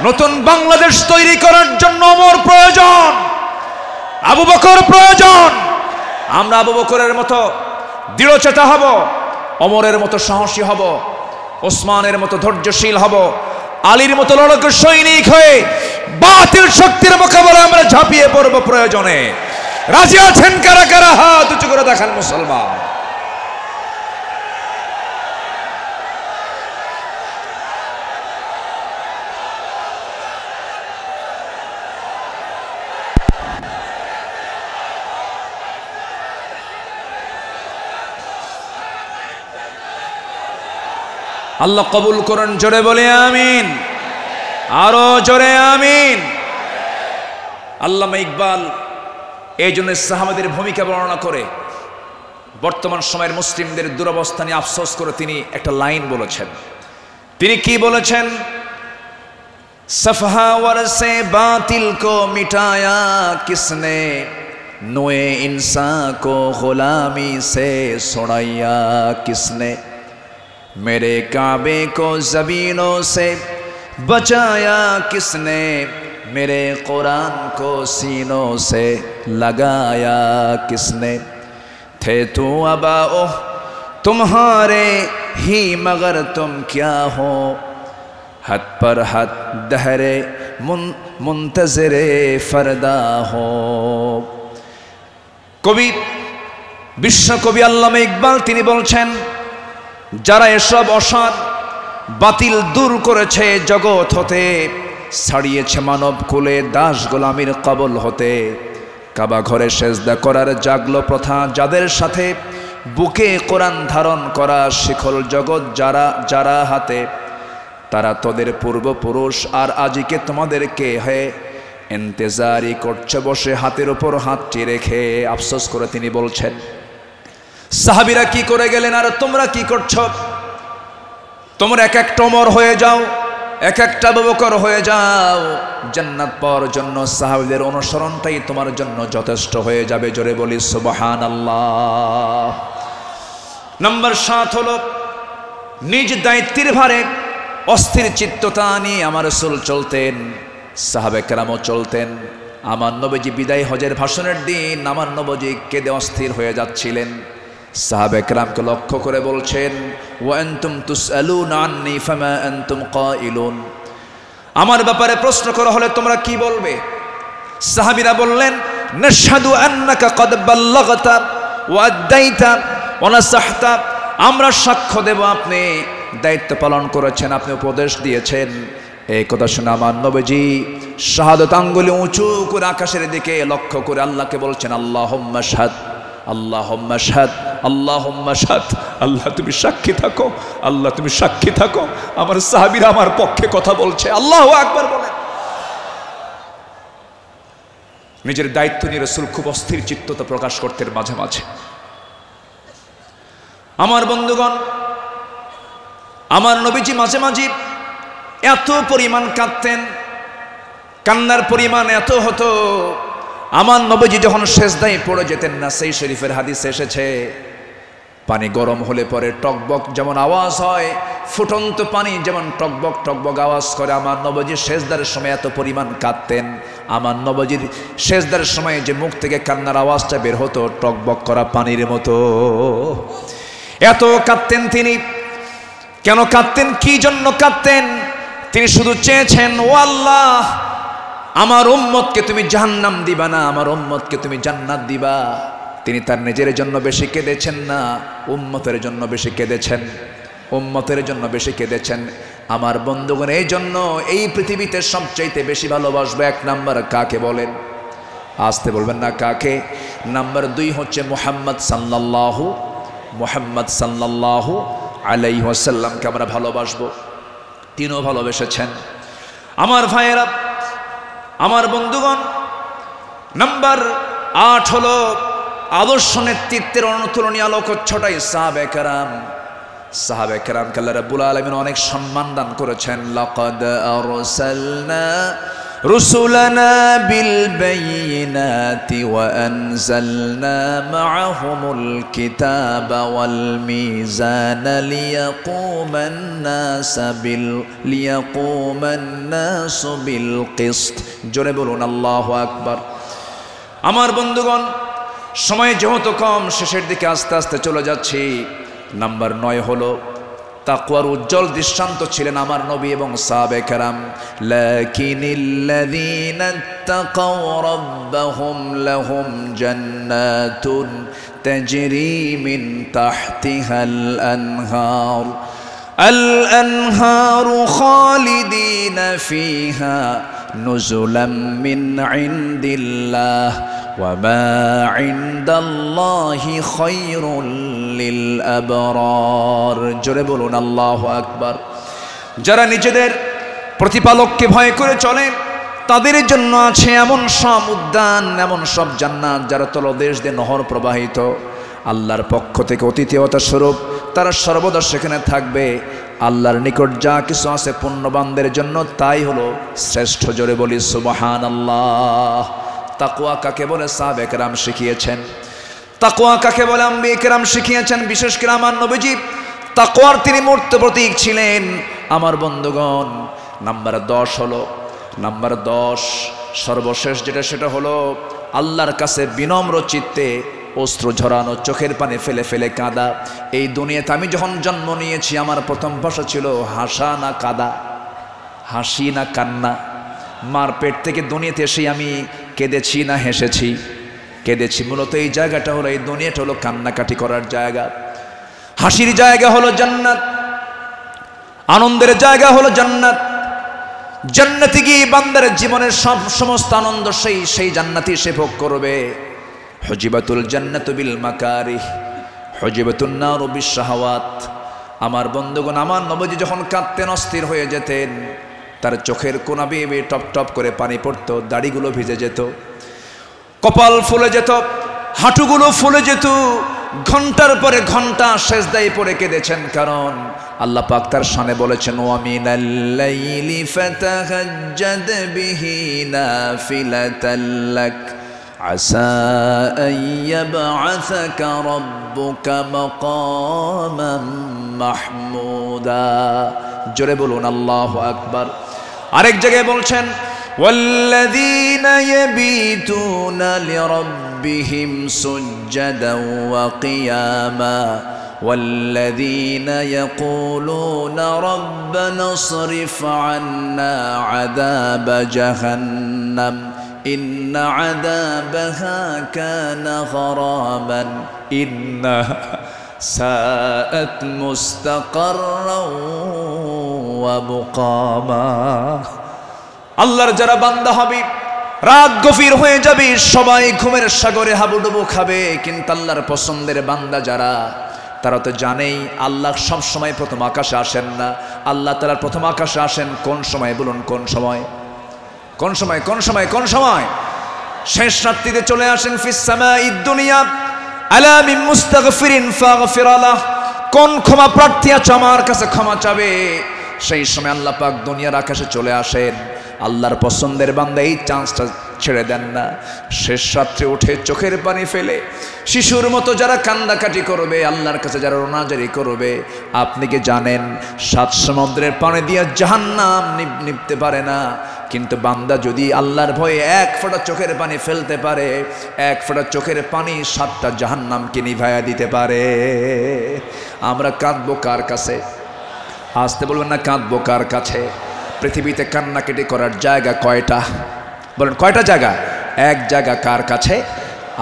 Speaker 2: নতুন বাংলাদেশ তৈরি করার জন্য ওমর প্রয়োজন, আবু বকর প্রয়োজন। আমরা আবু বকরের মতো দৃঢ়চেতা হব, ওমরের মতো সাহসী হব, ওসমানের মতো ধৈর্যশীল হব, আলীর মতো লড়াকু সৈনিক হয়ে বাতিল শক্তির মোকাবেলায় আমরা ঝাঁপিয়ে পড়ব প্রয়োজনে। রাজি আছেন কারা কারা? হাত উঁচু করে দেখান মুসলমান। আল্লাহ কবুল করুন, জোরে বলে আমিন, আরো জোরে আমিন। আল্লামা ইকবাল এই জন্য সাহাবাদের ভূমিকা বর্ণনা করে বর্তমান সময়ের মুসলিমদের দুরবস্থা নিয়ে আফসোস করে তিনি একটা লাইন বলেছেন। তিনি কি বলেছেন? সফহা ওয়ারসে বাতিল কো মিটায়া কিসনে, নোয়ে ইনসা কো গুলামি সে ছুড়াইয়া কিসনে, मेरे काबे को ज़मीनों से बचाया किसने, मेरे कुरान को सीनों से लगाया किसने, थे तो अबाओ तुम्हारे ही मगर तुम क्या हो, हद पर हद दहरे मुंतज़िरे फरदा हो। कवि विश्व कवि আল্লামা ইকবাল তিনি বলছেন, যারা এসব অসার বাতিল দূর করেছে জগৎ হতে, ছাড়িয়েছে মানব কুলে দাস গোলামির কবল হতে, কাবা ঘরে সেজদা করার জাগলো প্রথা যাদের সাথে, বুকে কোরআন ধারণ করা শিখল জগৎ যারা যারা হাতে, তারা তোদের পূর্বপুরুষ আর আজিকে তোমাদেরকে হে ইন্তজারি করছে বসে হাতের উপর হাতটি রেখে। আফসোস করে তিনি বলছেন, সাহাবীরা কি করে গেলেন আর তোমরা কি করছো? তোমরা এক এক ওমর হয়ে যাও, এক একটা আবু বকর হয়ে যাও, জান্নাত পাওয়ার জন্য সাহাবীদের অনুসরণটাই তোমার জন্য যথেষ্ট হয়ে যাবে। জোরে বলি সুবহানাল্লাহ। নাম্বার 7 হলো নিজ দায়িত্বের ভারে অস্থির চিত্ততা নিয়ে আমার রাসূল চলতেন, সাহাবে কেরামও চলতেন। আমার নবীজি বিদায় হজের ভাষণের দিন আমার নবীজি কেঁদে অস্থির হয়ে যাচ্ছিলেন। সাহাবে কেরামকে লক্ষ্য করে বলছেন, ওয়া আনতুম তুসআলুনা আন্নী ফামা আনতুম কাইলুন, আমার ব্যাপারে প্রশ্ন করা হলে তোমরা কি বলবে? সাহাবীরা বললেন, নাশহাদু আন্নাকা ক্বাদ বাল্লাগতা ওয়া আদাইতা ওয়া নাসাহতা, আমরা সাক্ষ্য দেব আপনি দায়িত্ব পালন করেছেন, আপনি উপদেশ দিয়েছেন। এই কথা শুনে আমার নবীজি শাহাদাত আঙ্গুলে উঁচু করে আকাশের দিকে লক্ষ্য করে আল্লাহকে বলছেন, আল্লাহুম্মা শাহাদ, আল্লাহুম্মা শাহাদ, আল্লাহুম্মা শাহাদ, আল্লাহ তুমি সাক্ষী থাকো, আল্লাহ তুমি সাক্ষী থাকো, আমার সাহাবীরা আমার পক্ষে কথা বলছে। আল্লাহু আকবার বলেন। নিজের দায়িত্ব নিয়ে রাসূল খুব অস্থির চিত্ততা প্রকাশ করতেন মাঝে মাঝে। আমার বন্ধুগণ, আমার নবীজি মাঝে মাঝে এত পরিমাণ কাঁদতেন, কান্নার পরিমাণ এত হতো, আমার নবীজি যখন সেজদায় পড়ে যেতেন না, সেই শরীফের হাদিসে এসেছে পানি গরম হলে পরে টকবক যেমন আওয়াজ হয়, ফুটন্ত পানি যেমন টকবক টকবক আওয়াজ করে, আমার নবীজি সেজদার সময় এত পরিমাণ কাঁদতেন। আমার নবীজির সেজদার সময় যে মুখ থেকে কান্নার আওয়াজটা বের হতো টকবক করা পানির মতো, এত কাঁদতেন তিনি। কেন কাঁদতেন, কি জন্য কাঁদতেন? তিনি শুধু চেয়েছেন, ও আল্লাহ, আমার উম্মতকে তুমি জাহান্নাম দিবা না, আমার উম্মতকে তুমি জান্নাত দিবা। তিনি তার নিজের জন্য বেশি কেঁদেছেন না, উম্মতের জন্য বেশি কেঁদেছেন, উম্মতের জন্য বেশি কেঁদেছেন। আমার বন্ধুগণ, এই জন্য এই পৃথিবীতে সবচাইতে বেশি ভালোবাসবো 1 নাম্বার কাকে বলেন? আসতে বলবেন না কাকে? নাম্বার 2 হচ্ছে মুহাম্মদ সাল্লাল্লাহু আলাইহি ওয়াসাল্লামকে আমরা ভালোবাসবো। তিনিও ভালোবেসেছেন। আমার ভাইয়েরা, আমার বন্ধুগণ, নাম্বার 8 হলো আদর্শ নেতৃত্বের অনুতুলনীয় আলোকচ্ছটাই সাহাবে কেরাম। সাহাবে কেরামকে আল্লাহ রাব্বুল আলামিন অনেক সম্মান দান করেছেন। লাকাদ আরসালনা রুসুলানা বিল বায়িনাতি ওয়া আনজালনা মাআহুমুল কিতাবা ওয়াল মিজানা লিয়াকুমান নাসু বিল কিসত। জোরে বলুন আল্লাহু আকবার। আমার বন্ধুগণ, সময় যেহেতু কম, শেষের দিকে আস্তে আস্তে চলে যাচ্ছি। নাম্বার 9 হলো তাকওয়ার উজ্জ্বল দৃষ্টান্ত ছিলেন আমার নবী এবং সাহাবে কেরাম। লাকিনিল্লাযীনা তাকাও রাব্বাহুম লাহুম জান্নাতুন তাজরি মিন তাহতিহাল আনহার الأنهار خالدين فيها نزلا من عند الله وما عند الله خير للأبرار জোরে বলুন আল্লাহু আকবার। যারা নিজেদের প্রতিপালককে ভয় করে চলে তাদের জন্য আছে এমন সব উদ্যান, এমন সব জান্নাত যারা তলদেশ দিয়ে নহর প্রবাহিত। আল্লাহর পক্ষ থেকে অতিথিয়তা স্বরূপ তারা সর্বদা সেখানে থাকবে। আল্লাহর নিকট যা কিছু আছে পুণ্যবানদের জন্য তাই হলো শ্রেষ্ঠ। জোরে বলি সুবহানাল্লাহ। তাকওয়া কাকে বলে সাহাবে কেরাম শিখিয়েছেন, তাকওয়া কাকে বলে আম্বিয়ে কেরাম শিখিয়েছেন। বিশেষ করে আমার নবীজি তাকওয়ার তিনি মূর্ত প্রতীক ছিলেন। আমার বন্ধুগণ, নাম্বার 10 হলো, নাম্বার 10 সর্বশেষ যেটা, সেটা হলো আল্লাহর কাছে বিনম্র চিত্তে অশ্রু ঝরানো, চোখের পানি ফেলে ফেলে কাঁদা। এই দুনিয়াতে আমি যখন জন্ম নিয়েছি আমার প্রথম ভাষা ছিল হাসা না কাঁদা, হাসি না কান্না। মার পেট থেকে দুনিয়াতে এসে আমি কেঁদেছি না হেসেছি? কেঁদেছি। মূলত এই জায়গাটা হলো, এই দুনিয়াটা হলো কান্নাকাটি করার জায়গা। হাসির জায়গা হলো জান্নাত, আনন্দের জায়গা হলো জান্নাত। জান্নাতে গিয়ে বান্দার জীবনের সমস্ত আনন্দ সেই জান্নাতই সে ভোগ করবে। হুজিবাতুল জান্নাতু বিল মাকারিহ হুজিবাতুন নারু বিশ শাহাওয়াত। আমার বন্ধুগণ, আমার নবীজি যখন কাঁদতেন, অস্থির হয়ে যেতেন, তার চোখের কোনা বেয়ে বেয়ে টপ টপ করে পানি পড়তো, দাড়িগুলো ভিজে যেত, কপাল ফুলে যেত, হাঁটুগুলো ফুলে যেত। ঘন্টার পরে ঘন্টা সেজদায় পড়ে কেঁদেছেন, কারণ আল্লাহ পাক তার শানে বলেছেন ওয়া মিনাল লাইলি ফাতাহাজ্জাদ বিহি নাফিলাতাল লাক আসা আন ইয়াবআসাকা রাব্বুকা মাকামান মাহমুদা। জোরে বলুন আল্লাহু আকবার। আরেক জায়গায় বলছেন ওয়াল্লাযীনা ইয়াবীতুনা লিরাব্বিহিম সুজদান ওয়া কিয়ামা والذين يقولون ربنا اصرف عنا عذاب جهنم إن عذابها كان غراما إنها ساءت مستقرا ومقاما। আল্লাহর যারা বান্দা হবে, রাত গভীর হয়ে যাবে, সবাই ঘুমের সাগরে হাবুডুবু খাবে, কিন্তু আল্লাহর পছন্দের বান্দা যারা, তারা তো জানেই আল্লাহ সব সময় প্রথম আকাশে আসেন না। আল্লাহ তাআলা প্রথম আকাশে আসেন কোন সময় বলুন? কোন সময়? কোন সময়? কোন সময়? কোন সময়? শেষ রাত্রিতে চলে আসেন। ফিস সামাঈদ দুনিয়া আলা মিন মুস্তাগফিরিন ফাগফির লাহ। কোন ক্ষমা প্রার্থী আছে আমার কাছে ক্ষমা চাবে, সেই সময় আল্লাহ পাক দুনিয়ার আকাশে চলে আসেন। আল্লাহর পছন্দের বান্দা এই চান্সটা ছেড়ে দেন না। শেষ রাত্রে উঠে চোখের পানি ফেলে শিশুর মতো যারা কান্দাকাটি করবে, আল্লাহর কাছে যারা রোনাজারি করবে, আপনি কি জানেন 7 সমুদ্রের পানি দিয়ে জাহান্নাম নিভতে পারে না, কিন্তু বান্দা যদি আল্লাহর ভয়ে 1 ফোঁটা চোখের পানি ফেলতে পারে, 1 ফোঁটা চোখের পানি 7টা জাহান্নামকে নিভাইয়া দিতে পারে। আমরা কাঁদবো কার কাছে? আসতে বলবেন না, কাঁদবো কার কাছে? পৃথিবীতে কান্নাকাটি করার জায়গা কয়টা? বলেন কয়টা জায়গা? এক জায়গা কার কাছে?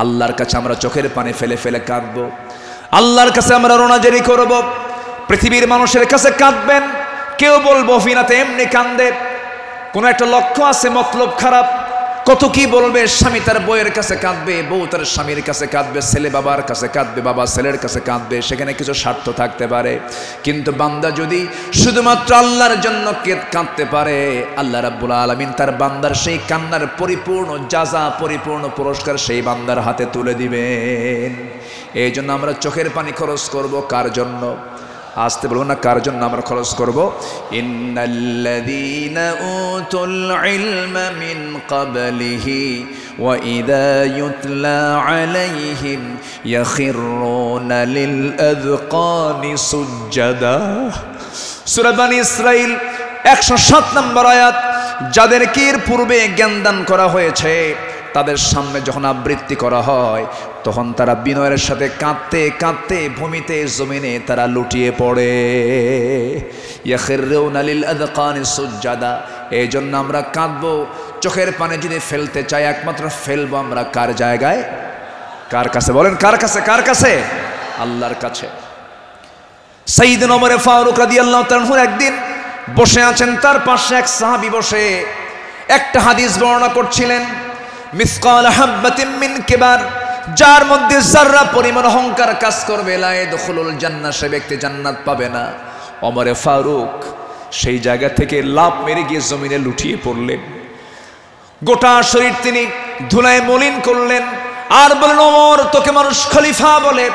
Speaker 2: আল্লাহর কাছে আমরা চোখের পানি ফেলে ফেলে কাঁদবো, আল্লাহর কাছে আমরা রোনাজারি করব। পৃথিবীর মানুষের কাছে কাঁদবেন, কেউ বলবো ফিনাতে এমনি কান্দে, কোনো একটা লক্ষ্য আছে, মতলব খারাপ। কত কি বলবে, স্বামী তার বউয়ের কাছে কাঁদবে, বউ তার স্বামীর কাছে কাঁদবে, ছেলে বাবার কাছে কাঁদবে, বাবা ছেলের কাছে কাঁদবে, সেখানে কিছু স্বার্থ থাকতে পারে। কিন্তু বান্দা যদি শুধুমাত্র আল্লাহর জন্য কাঁদতে পারে, আল্লাহ রাব্বুল আলামিন তার বান্দার সেই কান্নার পরিপূর্ণ জাযা, পরিপূর্ণ পুরস্কার সেই বান্দার হাতে তুলে দিবেন। এই জন্য আমরা চোখের পানি খরচ করব কার জন্য? আসতে বলবো না, কার জন্য আমরা খরচ করব? ইন্নাল্লাযীনা উতুল ইলমা মিন ক্বাবলিহি ওয়া ইযা ইউতলা আলাইহিম ইয়াখিরুনা লিল আযকানি সুজদা। সূরা বনী ইসরাঈল 107 নম্বর আয়াত। যাদেরকে এর পূর্বে জ্ঞান দান করা হয়েছে, তাদের সামনে যখন আবৃত্তি করা হয়, তখন তারা বিনয়ের সাথে কাঁদতে কাঁদতে ভূমিতে জমিনে তারা লুটিয়ে পড়ে। ইয়াখিরুনা লিল আযকানি সুজদা। এই জন্য আমরা কাঁদবো। চোখের পানি যদি ফেলতে চাই, একমাত্র ফেলবো আমরা কার জায়গায়? কার কাছে? বলেন কার কাছে? কার কাছে? আল্লাহর কাছে। সাইয়েদনা ওমর ফারুক রাদিয়াল্লাহু তাআলা একদিন বসে আছেন, তার পাশে এক সাহাবী বসে একটা হাদিস বর্ণনা করছিলেন। মিসকাল হাব্বাতিন মিন কিবার, যার মধ্যে যাররা পরিমাণ অহংকার কাজ করবে, লা ইয়াদখুলুল জান্নাহ, সে ব্যক্তি জান্নাত পাবে না। ওমর ফারুক সেই জায়গা থেকে লাফ মেরে গিয়ে জমিনে লুটিয়ে পড়লেন। গোটা শরীর তিনি ধুলায় মলিন করলেন, আর বললেন, ওমর, তোকে মানুষ খলিফা বলে,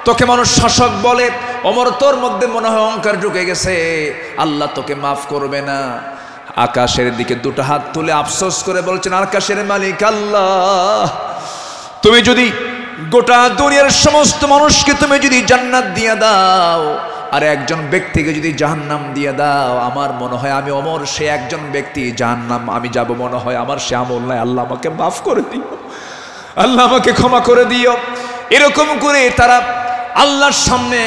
Speaker 2: তোকে মানুষ শাসক বলে, ওমর তোর মধ্যে মনে হয় অহংকার ঢুকে গেছে, আল্লাহ তোকে মাফ করবে না। আকাশের দিকে দুটো হাত তুলে আফসোস করে বলছেন, আকাশের মালিক আল্লাহ, তুমি যদি গোটা দুনিয়ার সমস্ত মানুষকে তুমি যদি জান্নাত দিয়ে দাও, আর একজন ব্যক্তিকে যদি জাহান্নাম দিয়ে দাও, আমার মনে হয় আমি ওমর সে একজন ব্যক্তি, জাহান্নাম আমি যাব মনে হয় আমার সে আমল নাই, আল্লাহ আমাকে মাফ করে দিও, আল্লাহ আমাকে ক্ষমা করে দিও। এরকম করে তারা আল্লাহর সামনে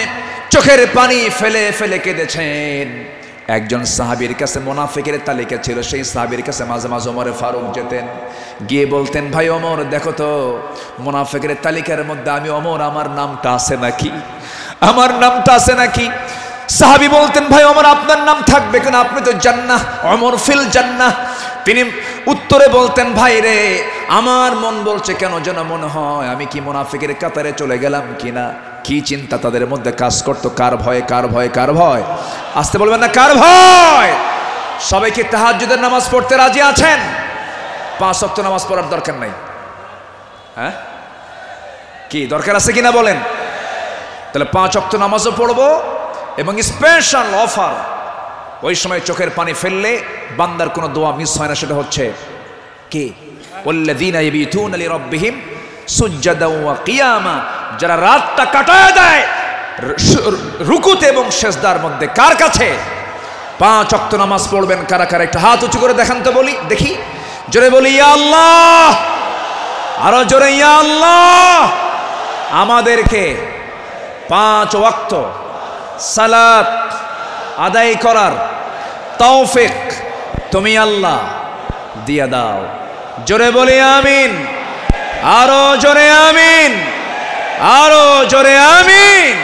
Speaker 2: চোখের পানি ফেলে ফেলে কেঁদেছেন। একজন সাহাবীর কাছে মুনাফিকের তালিকা ছিল, সেই সাহাবীর কাছে মাঝে মাঝে ওমর ফারুক যেতেন, গিয়ে বলতেন, ভাই ওমর, দেখো তো মুনাফিকের তালিকার মধ্যে আমি ওমর, আমার নামটা আছে নাকি? আমার নামটা আছে নাকি? সাহাবী বলতেন, ভাই ওমর, আপনার নাম থাকবে কেন? আপনি তো জান্নাহ, ওমর ফিল জান্নাহ। তিনি উত্তরে বলতেন, ভাই রে, আমার মন বলছে কেন যেন মনে হয় আমি কি মুনাফিকের কাতারে চলে গেলাম কিনা। কি চিন্তা তাদের মধ্যে কাজ করতো, কার ভয়, কার ভয়, কার ভয়? আসতে বলবেন না, কার ভয়? সবাই কি তাহাজ্জুদের নামাজ পড়তে রাজি আছেন? 5 ওয়াক্ত নামাজ পড়ার দরকার নাই? হ্যাঁ, কি দরকার আছে কিনা বলেন? তাহলে 5 ওয়াক্ত নামাজও পড়বো এবং স্পেশাল অফার, ওই সময় চোখের পানি ফেললে বান্দার কোনো দোয়া মিস হয় না, সেটা হচ্ছে কি ওয়াল্লাযীনা ইয়াবিতুনা লিরাব্বিহিম সুজদান ওয়া কিয়ামা, যারা রাতটা কাটায় দেয় রুকুতে এবং সিজদার মধ্যে। কার কাছে? 5 ওয়াক্ত নামাজ পড়বেন কারা কারা একটু হাত উঁচু করে দেখান তো, বলি দেখি, জোরে বলি ইয়া আল্লাহ, আরো জোরে ইয়া আল্লাহ। আমাদেরকে 5 ওয়াক্ত সালাত আদায় করার তৌফিক তুমি আল্লাহ দিয়া দাও। জোরে বলি আমিন, আরো জোরে আমিন, আরো জোরে আমিন।